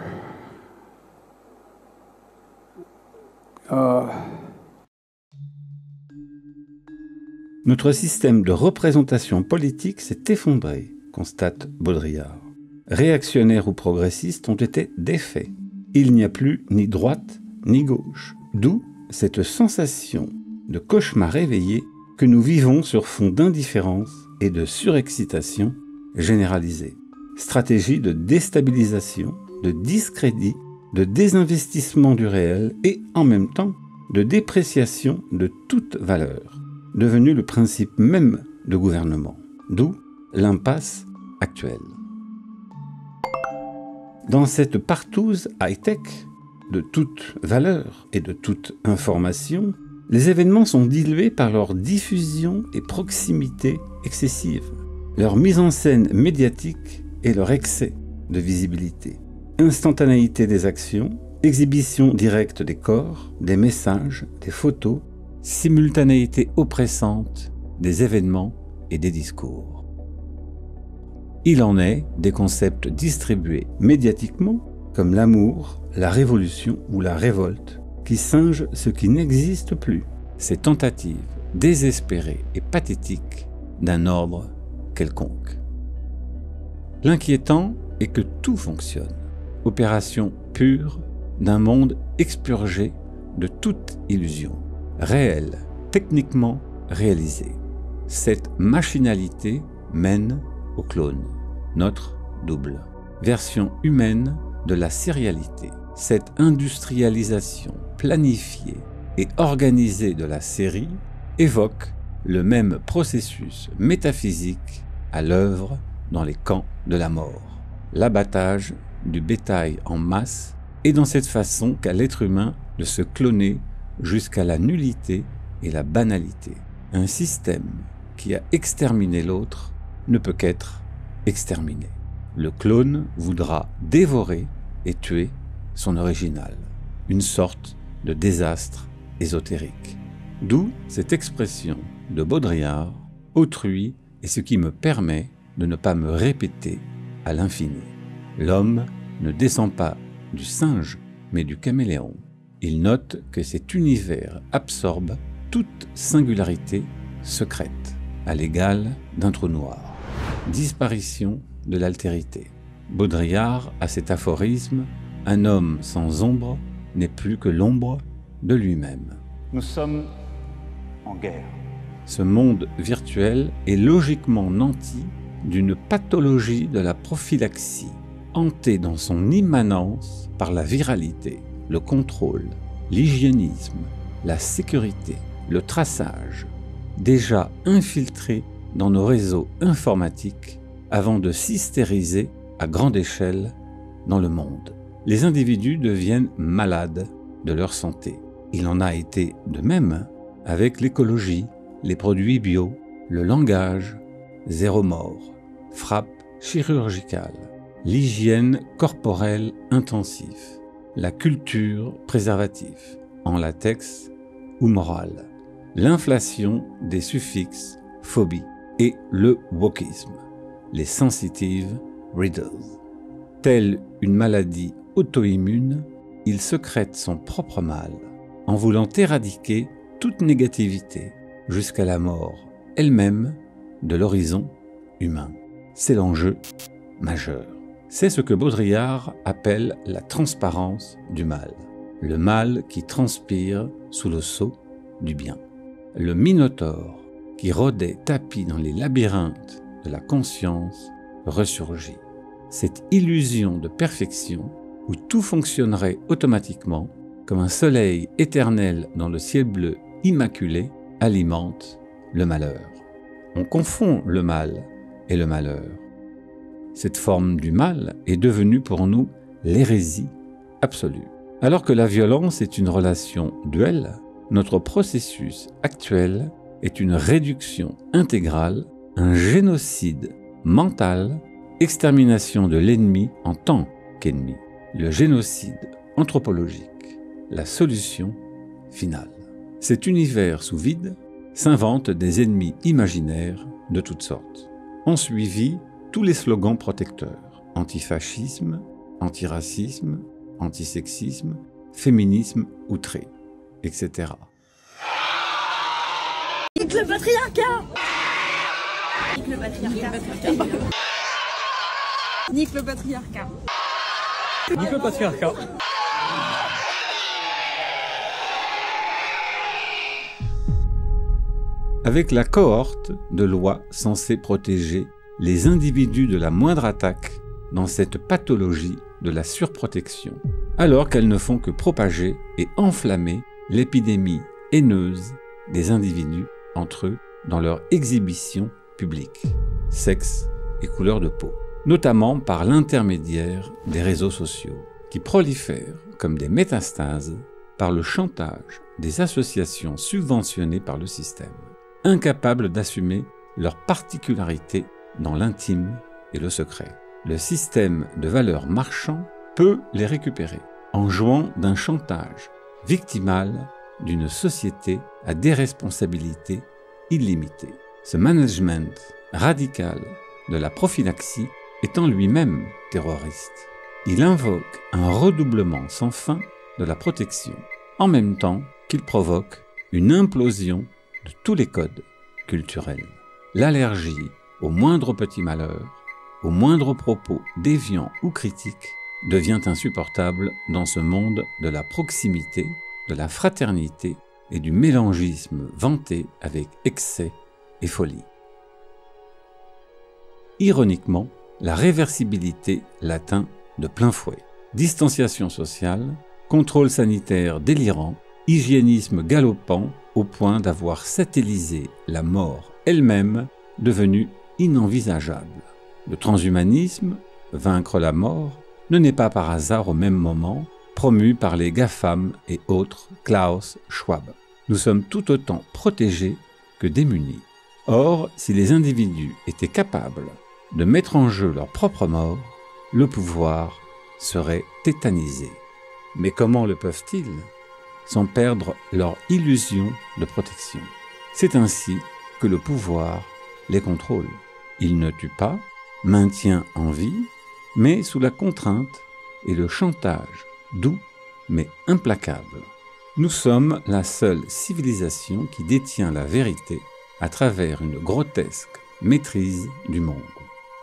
Notre système de représentation politique s'est effondré, constate Baudrillard. Réactionnaires ou progressistes ont été défaits. Il n'y a plus ni droite ni gauche. D'où cette sensation de cauchemar éveillé que nous vivons sur fond d'indifférence et de surexcitation généralisée. Stratégie de déstabilisation, de discrédit, de désinvestissement du réel et en même temps de dépréciation de toute valeur, devenu le principe même de gouvernement. D'où l'impasse actuelle. Dans cette partouze high-tech de toute valeur et de toute information, les événements sont dilués par leur diffusion et proximité excessive, leur mise en scène médiatique et leur excès de visibilité. Instantanéité des actions, exhibition directe des corps, des messages, des photos, simultanéité oppressante des événements et des discours. Il en est des concepts distribués médiatiquement comme l'amour, la révolution ou la révolte, qui singent ce qui n'existe plus, ces tentatives désespérées et pathétiques d'un ordre quelconque. L'inquiétant est que tout fonctionne, opération pure d'un monde expurgé de toute illusion, réelle, techniquement réalisée. Cette machinalité mène au clone, notre double, version humaine de la sérialité. Cette industrialisation planifiée et organisée de la série évoque le même processus métaphysique à l'œuvre dans les camps de la mort. L'abattage du bétail en masse est dans cette façon qu'a l'être humain de se cloner jusqu'à la nullité et la banalité. Un système qui a exterminé l'autre ne peut qu'être exterminé. Le clone voudra dévorer et tuer son original, une sorte de désastre ésotérique. D'où cette expression de Baudrillard, « Autrui est ce qui me permet de ne pas me répéter à l'infini ». L'homme ne descend pas du singe, mais du caméléon. Il note que cet univers absorbe toute singularité secrète, à l'égal d'un trou noir. Disparition de l'altérité. Baudrillard a cet aphorisme: un homme sans ombre n'est plus que l'ombre de lui-même. Nous sommes en guerre. Ce monde virtuel est logiquement nanti d'une pathologie de la prophylaxie, hanté dans son immanence par la viralité, le contrôle, l'hygiénisme, la sécurité, le traçage, déjà infiltrés dans nos réseaux informatiques avant de s'hystériser à grande échelle dans le monde. Les individus deviennent malades de leur santé. Il en a été de même avec l'écologie, les produits bio, le langage, zéro mort, frappe chirurgicale, l'hygiène corporelle intensive, la culture préservatif, en latex ou morale, l'inflation des suffixes phobie et le wokisme, les sensitive readers. Telle une maladie auto-immune, il secrète son propre mal en voulant éradiquer toute négativité jusqu'à la mort elle-même de l'horizon humain. C'est l'enjeu majeur. C'est ce que Baudrillard appelle la transparence du mal. Le mal qui transpire sous le sceau du bien. Le Minotaure qui rôdait tapi dans les labyrinthes de la conscience ressurgit. Cette illusion de perfection où tout fonctionnerait automatiquement comme un soleil éternel dans le ciel bleu immaculé alimente le malheur. On confond le mal et le malheur. Cette forme du mal est devenue pour nous l'hérésie absolue. Alors que la violence est une relation duelle, notre processus actuel est une réduction intégrale, un génocide mental, extermination de l'ennemi en tant qu'ennemi. Le génocide anthropologique, la solution finale. Cet univers sous vide s'invente des ennemis imaginaires de toutes sortes. Ont suivi tous les slogans protecteurs, antifascisme, antiracisme, antisexisme, féminisme outré, etc. Nique le patriarcat! Nique le patriarcat! Nique le patriarcat! Nique le patriarcat! Avec la cohorte de lois censées protéger les individus de la moindre attaque dans cette pathologie de la surprotection, alors qu'elles ne font que propager et enflammer l'épidémie haineuse des individus entre eux dans leur exhibition publique, sexe et couleur de peau, notamment par l'intermédiaire des réseaux sociaux, qui prolifèrent comme des métastases par le chantage des associations subventionnées par le système, incapables d'assumer leurs particularités dans l'intime et le secret. Le système de valeurs marchand peut les récupérer en jouant d'un chantage victimal d'une société à déresponsabilité illimitée. Ce management radical de la prophylaxie est en lui-même terroriste. Il invoque un redoublement sans fin de la protection, en même temps qu'il provoque une implosion de tous les codes culturels. L'allergie au moindre petit malheur, au moindre propos déviant ou critique, devient insupportable dans ce monde de la proximité, de la fraternité et du mélangisme vanté avec excès et folie. Ironiquement, la réversibilité l'atteint de plein fouet. Distanciation sociale, contrôle sanitaire délirant, hygiénisme galopant au point d'avoir satellisé la mort elle-même devenue inenvisageable. Le transhumanisme, vaincre la mort, ne naît pas par hasard au même moment, promu par les GAFAM et autres Klaus Schwab. Nous sommes tout autant protégés que démunis. Or, si les individus étaient capables de mettre en jeu leur propre mort, le pouvoir serait tétanisé. Mais comment le peuvent-ils sans perdre leur illusion de protection? C'est ainsi que le pouvoir les contrôle. Il ne tue pas, maintient en vie, mais sous la contrainte et le chantage doux mais implacable. Nous sommes la seule civilisation qui détient la vérité à travers une grotesque maîtrise du monde.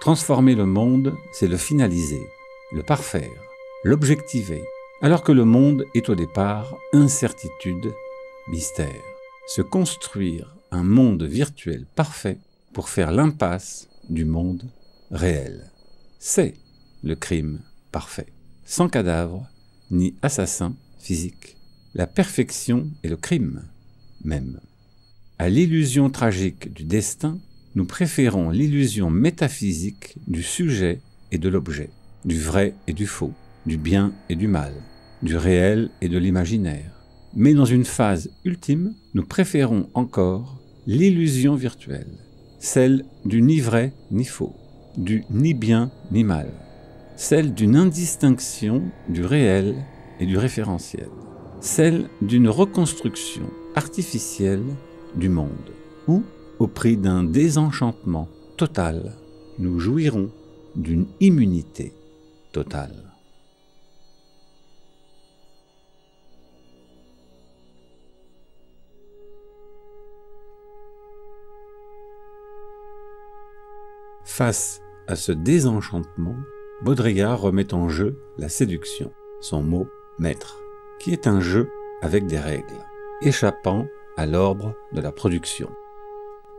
Transformer le monde, c'est le finaliser, le parfaire, l'objectiver, alors que le monde est au départ incertitude, mystère. Se construire un monde virtuel parfait pour faire l'impasse du monde réel. C'est le crime parfait, sans cadavre ni assassin physique. la perfection est le crime même. À l'illusion tragique du destin, nous préférons l'illusion métaphysique du sujet et de l'objet, du vrai et du faux, du bien et du mal, du réel et de l'imaginaire. Mais dans une phase ultime, nous préférons encore l'illusion virtuelle, celle du ni vrai ni faux, du ni bien ni mal, celle d'une indistinction du réel et du référentiel, celle d'une reconstruction artificielle du monde, où, au prix d'un désenchantement total, nous jouirons d'une immunité totale. Face à ce désenchantement, Baudrillard remet en jeu la séduction, son mot maître, qui est un jeu avec des règles, échappant à l'ordre de la production,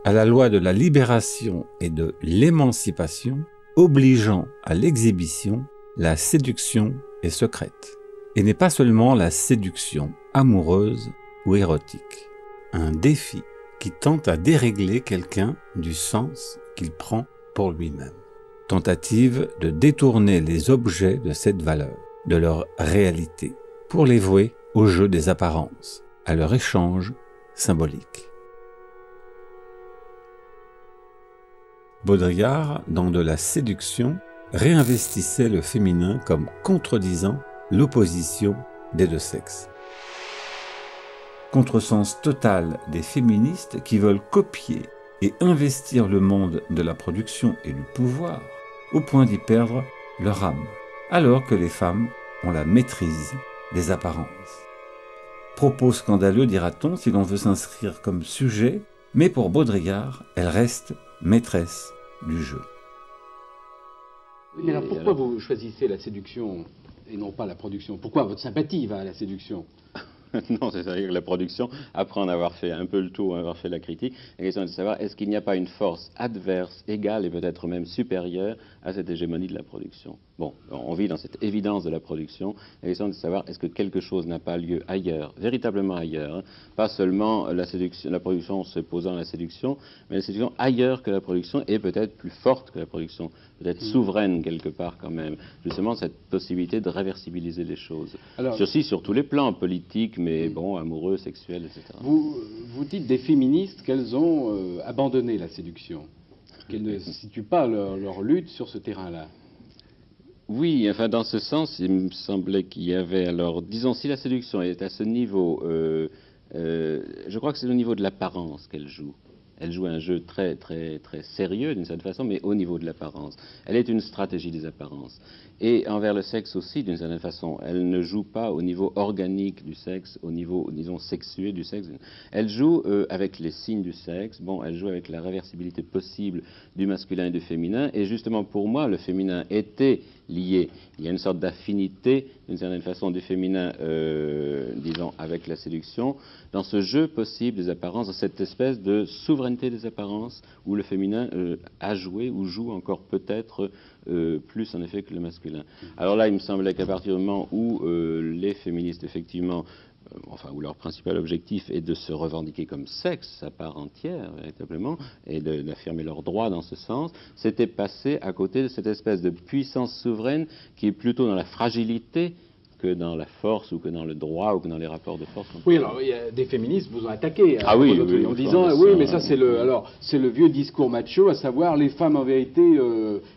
à la loi de la libération et de l'émancipation, obligeant à l'exhibition, la séduction est secrète, et n'est pas seulement la séduction amoureuse ou érotique, un défi qui tente à dérégler quelqu'un du sens qu'il prend pour lui-même. Tentative de détourner les objets de cette valeur, de leur réalité, pour les vouer au jeu des apparences, à leur échange symbolique. Baudrillard, dans De la séduction, réinvestissait le féminin comme contredisant l'opposition des deux sexes. Contresens total des féministes qui veulent copier et investir le monde de la production et du pouvoir au point d'y perdre leur âme, alors que les femmes ont la maîtrise des apparences. Propos scandaleux, dira-t-on, si l'on veut s'inscrire comme sujet, mais pour Baudrillard, elle reste maîtresse du jeu. Mais alors pourquoi vous choisissez la séduction et non pas la production? Pourquoi votre sympathie va à la séduction? Non, c'est-à-dire que la production, après en avoir fait un peu le tour, en avoir fait la critique, la question est de savoir est-ce qu'il n'y a pas une force adverse, égale et peut-être même supérieure à cette hégémonie de la production. Bon, on vit dans cette évidence de la production, la question est de savoir est-ce que quelque chose n'a pas lieu ailleurs, véritablement ailleurs, hein, pas seulement la production se posant à la séduction, mais la séduction ailleurs que la production et peut-être plus forte que la production, peut-être souveraine quelque part quand même, justement cette possibilité de réversibiliser les choses. Alors, ceci sur tous les plans politiques, mais bon, amoureux, sexuels, etc. Vous dites des féministes qu'elles ont abandonné la séduction, qu'elles ne situent pas leur lutte sur ce terrain-là. Oui, enfin dans ce sens, il me semblait qu'il y avait, alors disons si la séduction est à ce niveau, je crois que c'est au niveau de l'apparence qu'elle joue. Elle joue un jeu très, très, très sérieux d'une certaine façon, mais au niveau de l'apparence. Elle est une stratégie des apparences. Et envers le sexe aussi, d'une certaine façon. Elle ne joue pas au niveau organique du sexe, au niveau, disons, sexué du sexe. Elle joue avec les signes du sexe, bon, elle joue avec la réversibilité possible du masculin et du féminin. Et justement, pour moi, le féminin était lié. Il y a une sorte d'affinité, d'une certaine façon, du féminin, disons, avec la séduction, dans ce jeu possible des apparences, dans cette espèce de souveraineté des apparences, où le féminin a joué ou joue encore peut-être plus en effet que le masculin. Alors là, il me semblait qu'à partir du moment où les féministes, effectivement, enfin, où leur principal objectif est de se revendiquer comme sexe à part entière, véritablement, et d'affirmer leurs droits dans ce sens, c'était passé à côté de cette espèce de puissance souveraine qui est plutôt dans la fragilité que dans la force, ou que dans le droit, ou que dans les rapports de force. Oui, alors il y a des féministes vous ont attaqué oui, en disant oui, mais ça c'est le vieux discours macho, à savoir les femmes en vérité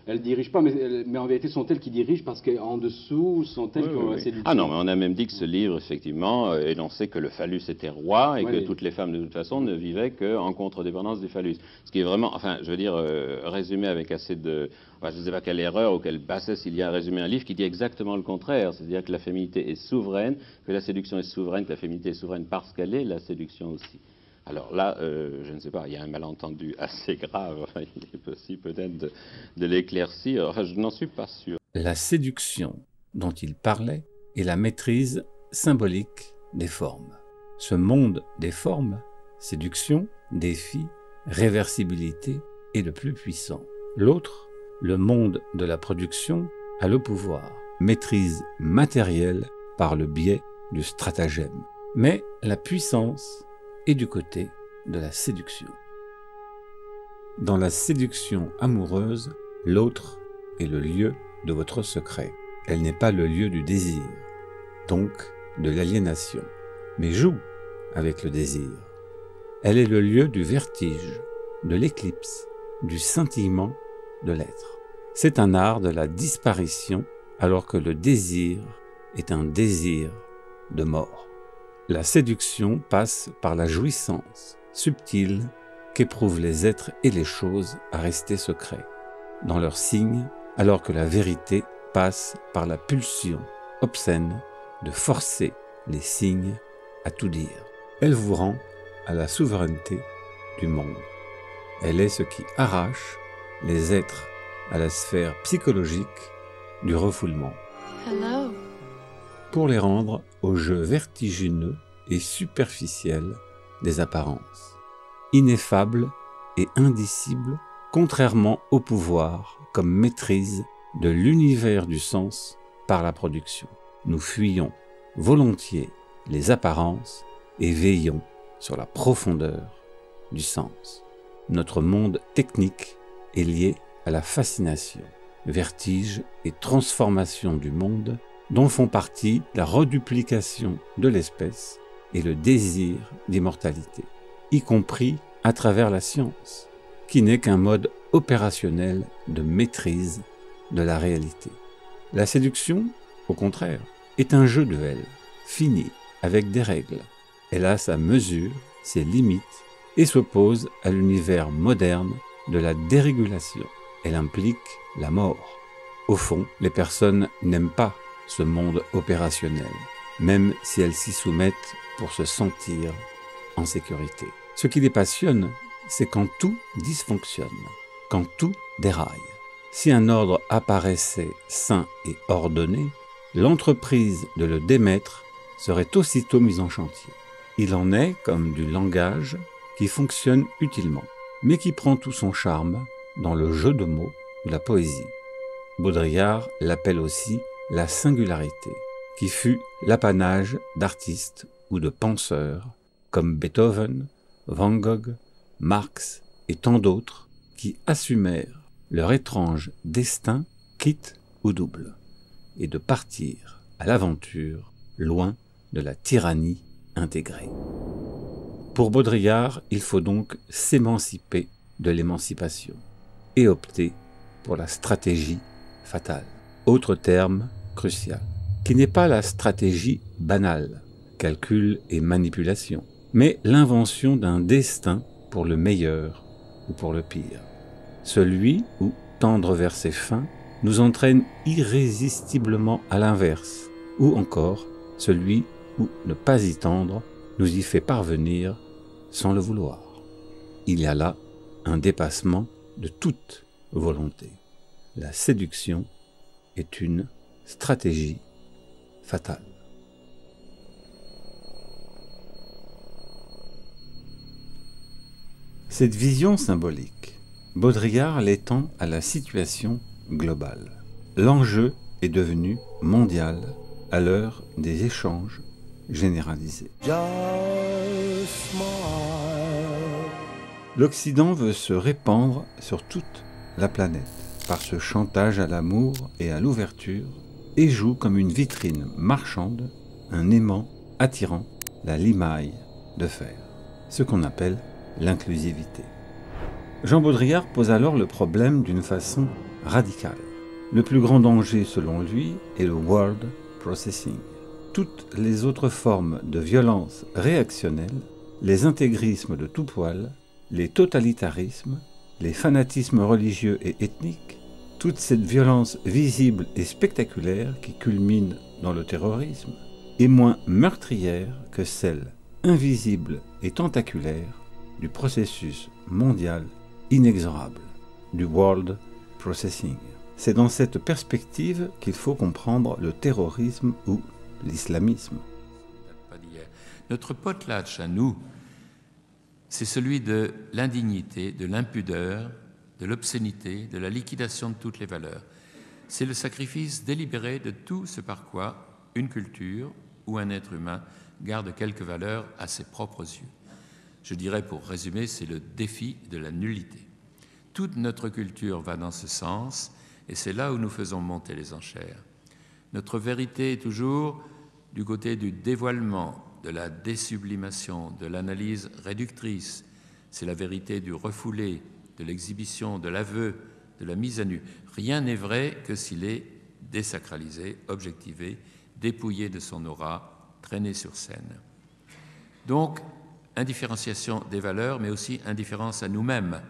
elles dirigent pas, mais en vérité sont elles qui dirigent parce qu'en dessous sont elles qui ont la séduction. Ah non, mais on a même dit que ce livre effectivement énonçait que le phallus était roi et que toutes les femmes de toute façon ne vivaient qu'en contre-dépendance du phallus. Ce qui est vraiment, enfin je veux dire, résumé avec assez de... Enfin, je ne sais pas quelle erreur ou quelle bassesse il y a à résumer un livre qui dit exactement le contraire, c'est-à-dire que la féminité est souveraine, que la séduction est souveraine, que la féminité est souveraine parce qu'elle est la séduction aussi. Alors là, je ne sais pas, il y a un malentendu assez grave, enfin, il est possible peut-être de l'éclaircir, enfin, je n'en suis pas sûr. La séduction dont il parlait est la maîtrise symbolique des formes. Ce monde des formes, séduction, défi, réversibilité, est le plus puissant. L'autre, le monde de la production, a le pouvoir, maîtrise matérielle par le biais du stratagème, Mais la puissance est du côté de la séduction. Dans la séduction amoureuse, l'autre est le lieu de votre secret. Elle n'est pas le lieu du désir, donc de l'aliénation, mais joue avec le désir. Elle est le lieu du vertige, de l'éclipse, du scintillement de l'être. C'est un art de la disparition, alors que le désir est un désir de mort. La séduction passe par la jouissance subtile qu'éprouvent les êtres et les choses à rester secrets dans leurs signes, alors que la vérité passe par la pulsion obscène de forcer les signes à tout dire. Elle vous rend à la souveraineté du monde. Elle est ce qui arrache les êtres à la sphère psychologique du refoulement. Hello. Pour les rendre au jeu vertigineux et superficiel des apparences, ineffable et indicible, contrairement au pouvoir comme maîtrise de l'univers du sens par la production. Nous fuyons volontiers les apparences et veillons sur la profondeur du sens. Notre monde technique est lié à la fascination, vertige et transformation du monde dont font partie la reduplication de l'espèce et le désir d'immortalité, y compris à travers la science, qui n'est qu'un mode opérationnel de maîtrise de la réalité. La séduction, au contraire, est un jeu de elle, fini, avec des règles. Elle a sa mesure, ses limites, et s'oppose à l'univers moderne de la dérégulation. Elle implique la mort. Au fond, les personnes n'aiment pas ce monde opérationnel, même si elles s'y soumettent pour se sentir en sécurité. Ce qui les passionne, c'est quand tout dysfonctionne, quand tout déraille. Si un ordre apparaissait sain et ordonné, l'entreprise de le démettre serait aussitôt mise en chantier. Il en est comme du langage qui fonctionne utilement, mais qui prend tout son charme dans le jeu de mots de la poésie. Baudrillard l'appelle aussi la singularité, qui fut l'apanage d'artistes ou de penseurs comme Beethoven, Van Gogh, Marx et tant d'autres qui assumèrent leur étrange destin quitte ou double, et de partir à l'aventure loin de la tyrannie intégrée. Pour Baudrillard, il faut donc s'émanciper de l'émancipation et opter pour la stratégie fatale. Autre terme crucial, qui n'est pas la stratégie banale, calcul et manipulation, mais l'invention d'un destin pour le meilleur ou pour le pire. Celui où tendre vers ses fins nous entraîne irrésistiblement à l'inverse, ou encore celui où ne pas y tendre nous y fait parvenir sans le vouloir. Il y a là un dépassement de toute volonté. La séduction est une stratégie fatale. Cette vision symbolique, Baudrillard l'étend à la situation globale. L'enjeu est devenu mondial à l'heure des échanges généralisés. L'Occident veut se répandre sur toute la planète par ce chantage à l'amour et à l'ouverture et joue comme une vitrine marchande, un aimant attirant la limaille de fer, ce qu'on appelle l'inclusivité. Jean Baudrillard pose alors le problème d'une façon radicale. Le plus grand danger, selon lui, est le word processing. Toutes les autres formes de violence réactionnelle, les intégrismes de tout poil, les totalitarismes, les fanatismes religieux et ethniques, toute cette violence visible et spectaculaire qui culmine dans le terrorisme, est moins meurtrière que celle invisible et tentaculaire du processus mondial inexorable, du world processing. C'est dans cette perspective qu'il faut comprendre le terrorisme ou l'islamisme. Notre potlatch à nous, c'est celui de l'indignité, de l'impudeur, de l'obscénité, de la liquidation de toutes les valeurs. C'est le sacrifice délibéré de tout ce par quoi une culture ou un être humain garde quelques valeurs à ses propres yeux. Je dirais, pour résumer, c'est le défi de la nullité. Toute notre culture va dans ce sens, et c'est là où nous faisons monter les enchères. Notre vérité est toujours du côté du dévoilement, de la désublimation, de l'analyse réductrice. C'est la vérité du refoulé, de l'exhibition, de l'aveu, de la mise à nu. Rien n'est vrai que s'il est désacralisé, objectivé, dépouillé de son aura, traîné sur scène. Donc, indifférenciation des valeurs, mais aussi indifférence à nous-mêmes.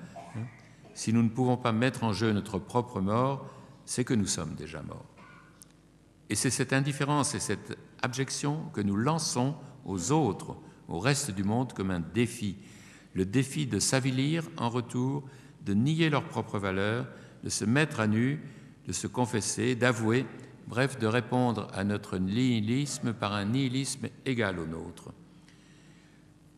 Si nous ne pouvons pas mettre en jeu notre propre mort, c'est que nous sommes déjà morts. Et c'est cette indifférence et cette abjection que nous lançons aux autres, au reste du monde, comme un défi. Le défi de s'avilir en retour, de nier leurs propres valeurs, de se mettre à nu, de se confesser, d'avouer, bref, de répondre à notre nihilisme par un nihilisme égal au nôtre.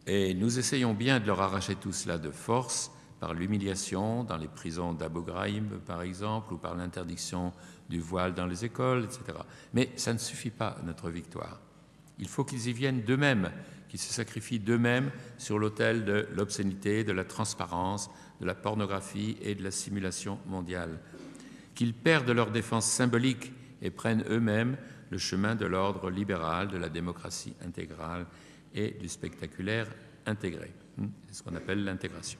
Et nous essayons bien de leur arracher tout cela de force, par l'humiliation dans les prisons d'Abu Ghraib, par exemple, ou par l'interdiction du voile dans les écoles, etc. Mais ça ne suffit pas à notre victoire. Il faut qu'ils y viennent d'eux-mêmes, qu'ils se sacrifient d'eux-mêmes sur l'autel de l'obscénité, de la transparence, de la pornographie et de la simulation mondiale. Qu'ils perdent leur défense symbolique et prennent eux-mêmes le chemin de l'ordre libéral, de la démocratie intégrale et du spectaculaire intégré. C'est ce qu'on appelle l'intégration.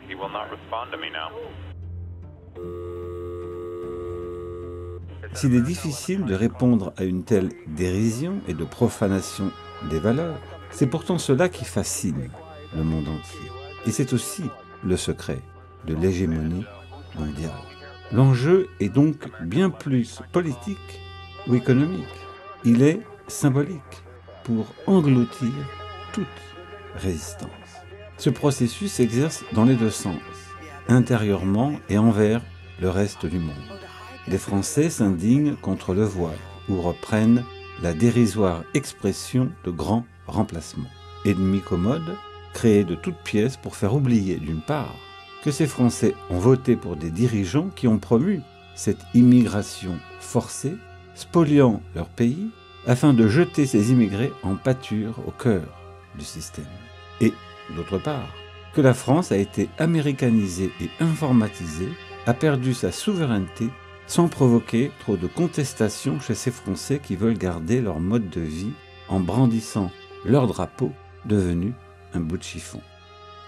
He will not respond to me now. S'il est difficile de répondre à une telle dérision et de profanation des valeurs, c'est pourtant cela qui fascine le monde entier. Et c'est aussi le secret de l'hégémonie mondiale. L'enjeu est donc bien plus politique ou économique. Il est symbolique pour engloutir toute résistance. Ce processus s'exerce dans les deux sens, intérieurement et envers le reste du monde. Les Français s'indignent contre le voile ou reprennent la dérisoire expression de grand remplacement. Ennemi commode, créé de toutes pièces pour faire oublier d'une part que ces Français ont voté pour des dirigeants qui ont promu cette immigration forcée, spoliant leur pays, afin de jeter ces immigrés en pâture au cœur du système. Et d'autre part, que la France a été américanisée et informatisée, a perdu sa souveraineté sans provoquer trop de contestation chez ces Français qui veulent garder leur mode de vie en brandissant leur drapeau devenu un bout de chiffon.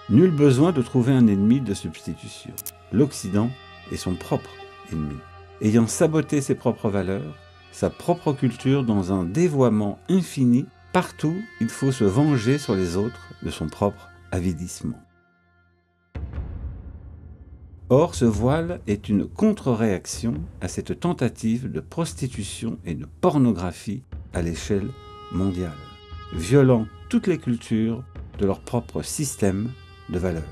Nul besoin de trouver un ennemi de substitution. L'Occident est son propre ennemi, ayant saboté ses propres valeurs, sa propre culture dans un dévoiement infini. Partout, il faut se venger sur les autres de son propre avidissement. Or, ce voile est une contre-réaction à cette tentative de prostitution et de pornographie à l'échelle mondiale, violant toutes les cultures de leur propre système de valeurs.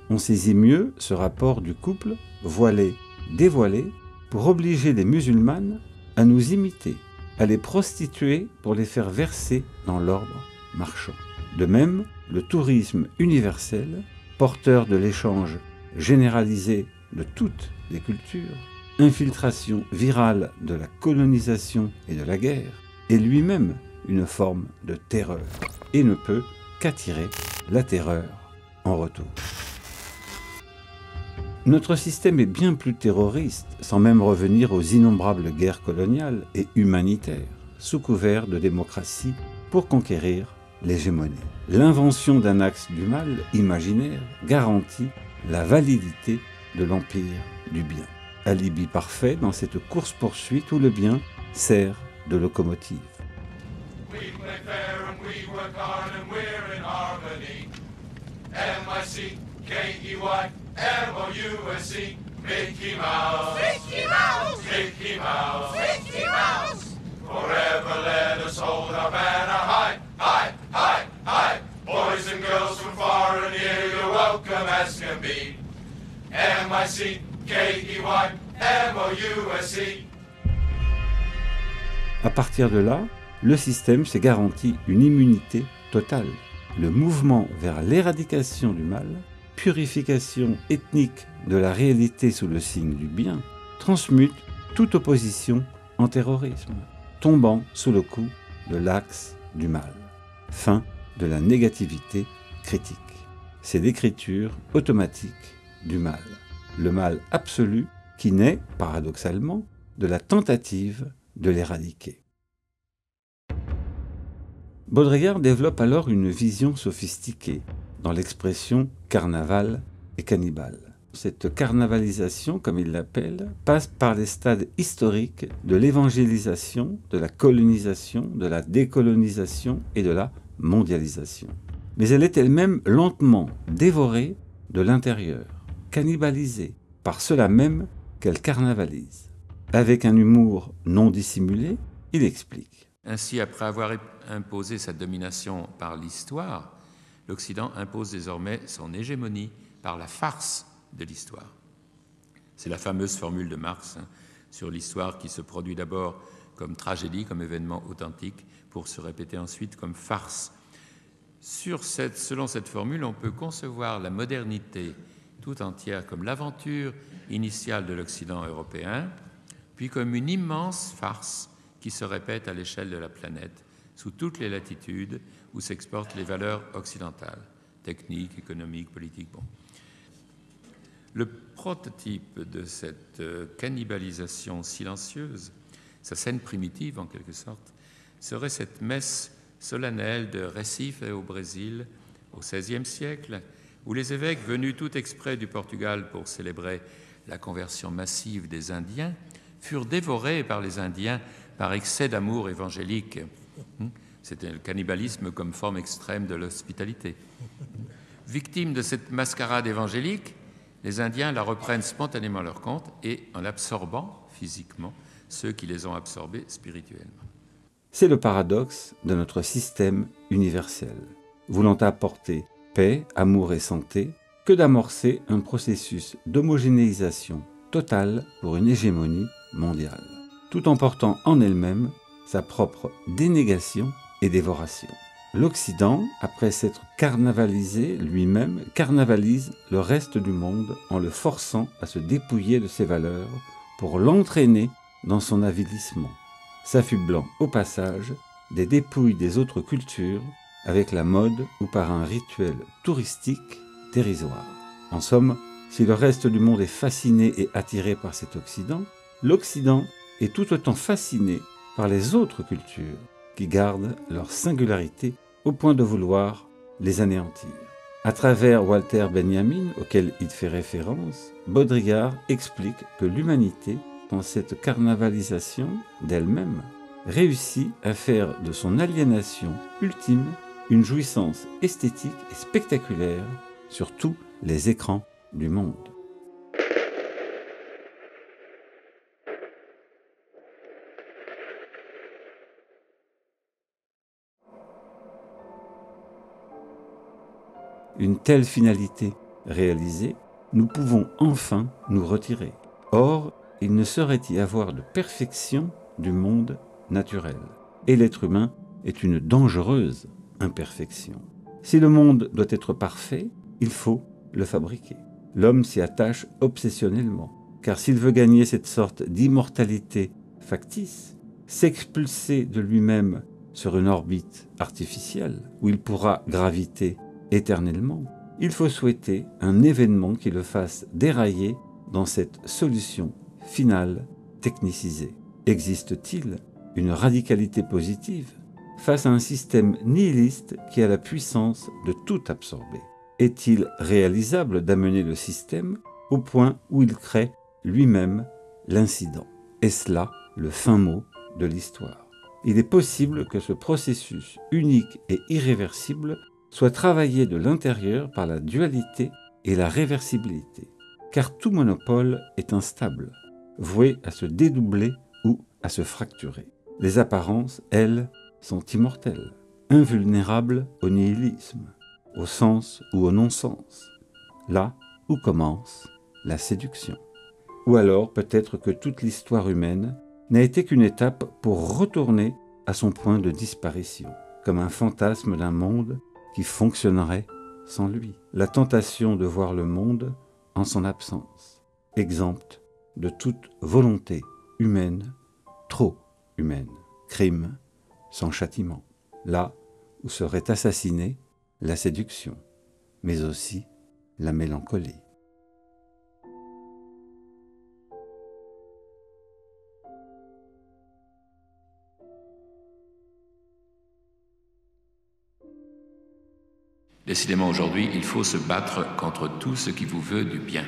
On saisit mieux ce rapport du couple voilé-dévoilé pour obliger les musulmanes à nous imiter, à les prostituer pour les faire verser dans l'ordre marchand. De même, le tourisme universel, porteur de l'échange généralisé de toutes les cultures, infiltration virale de la colonisation et de la guerre, est lui-même une forme de terreur et ne peut qu'attirer la terreur en retour. Notre système est bien plus terroriste, sans même revenir aux innombrables guerres coloniales et humanitaires, sous couvert de démocratie, pour conquérir l'hégémonie. L'invention d'un axe du mal imaginaire garantit la validité de l'empire du bien. Alibi parfait dans cette course-poursuite où le bien sert de locomotive. M-I-C-K-E-Y-M-O-U-S-E, Mickey Mouse, Mickey Mouse, Mickey Mouse, Mickey Mouse. Forever let us hold our banner high, high, high, high. Boys and girls from far and near, you're welcome as can be. M-I-C-K-E-Y-M-O-U-S-E. À partir de là, le système s'est garanti une immunité totale. Le mouvement vers l'éradication du mal, purification ethnique de la réalité sous le signe du bien, transmute toute opposition en terrorisme, tombant sous le coup de l'axe du mal. Fin de la négativité critique. C'est l'écriture automatique du mal. Le mal absolu qui naît, paradoxalement, de la tentative de l'éradiquer. Baudrillard développe alors une vision sophistiquée dans l'expression carnaval et cannibale. Cette carnavalisation, comme il l'appelle, passe par les stades historiques de l'évangélisation, de la colonisation, de la décolonisation et de la mondialisation. Mais elle est elle-même lentement dévorée de l'intérieur, cannibalisée par cela même qu'elle carnavalise. Avec un humour non dissimulé, il explique. Ainsi, après avoir imposé sa domination par l'histoire, l'Occident impose désormais son hégémonie par la farce de l'histoire. C'est la fameuse formule de Marx sur l'histoire qui se produit d'abord comme tragédie, comme événement authentique, pour se répéter ensuite comme farce. Selon cette formule, on peut concevoir la modernité tout entière comme l'aventure initiale de l'Occident européen, puis comme une immense farce qui se répète à l'échelle de la planète, sous toutes les latitudes où s'exportent les valeurs occidentales, techniques, économiques, politiques. Bon. Le prototype de cette cannibalisation silencieuse, sa scène primitive en quelque sorte, serait cette messe solennelle de Recife au Brésil au XVIe siècle, où les évêques venus tout exprès du Portugal pour célébrer la conversion massive des Indiens furent dévorés par les Indiens par excès d'amour évangélique. C'était le cannibalisme comme forme extrême de l'hospitalité. Victimes de cette mascarade évangélique, les Indiens la reprennent spontanément à leur compte et en absorbant physiquement ceux qui les ont absorbés spirituellement. C'est le paradoxe de notre système universel, voulant apporter paix, amour et santé, que d'amorcer un processus d'homogénéisation totale pour une hégémonie mondiale, tout en portant en elle-même sa propre dénégation et dévoration. L'Occident, après s'être carnavalisé lui-même, carnavalise le reste du monde en le forçant à se dépouiller de ses valeurs pour l'entraîner dans son avilissement, s'affublant au passage des dépouilles des autres cultures avec la mode ou par un rituel touristique dérisoire. En somme, si le reste du monde est fasciné et attiré par cet Occident, l'Occident est tout autant fasciné par les autres cultures qui gardent leur singularité au point de vouloir les anéantir. À travers Walter Benjamin, auquel il fait référence, Baudrillard explique que l'humanité, dans cette carnavalisation d'elle-même, réussit à faire de son aliénation ultime une jouissance esthétique et spectaculaire sur tous les écrans du monde. Une telle finalité réalisée, nous pouvons enfin nous retirer. Or, il ne saurait y avoir de perfection du monde naturel. Et l'être humain est une dangereuse imperfection. Si le monde doit être parfait, il faut le fabriquer. L'homme s'y attache obsessionnellement, car s'il veut gagner cette sorte d'immortalité factice, s'expulser de lui-même sur une orbite artificielle, où il pourra graviter éternellement, il faut souhaiter un événement qui le fasse dérailler dans cette solution finale technicisée. Existe-t-il une radicalité positive face à un système nihiliste qui a la puissance de tout absorber? Est-il réalisable d'amener le système au point où il crée lui-même l'incident? Est-ce là le fin mot de l'histoire? Il est possible que ce processus unique et irréversible soit travaillé de l'intérieur par la dualité et la réversibilité, car tout monopole est instable, voué à se dédoubler ou à se fracturer. Les apparences, elles, sont immortelles, invulnérables au nihilisme, au sens ou au non-sens, là où commence la séduction. Ou alors peut-être que toute l'histoire humaine n'a été qu'une étape pour retourner à son point de disparition, comme un fantasme d'un monde qui fonctionnerait sans lui. La tentation de voir le monde en son absence, exempte de toute volonté humaine, trop humaine, crime sans châtiment. là où serait assassinée la séduction, mais aussi la mélancolie. Décidément aujourd'hui, il faut se battre contre tout ce qui vous veut du bien.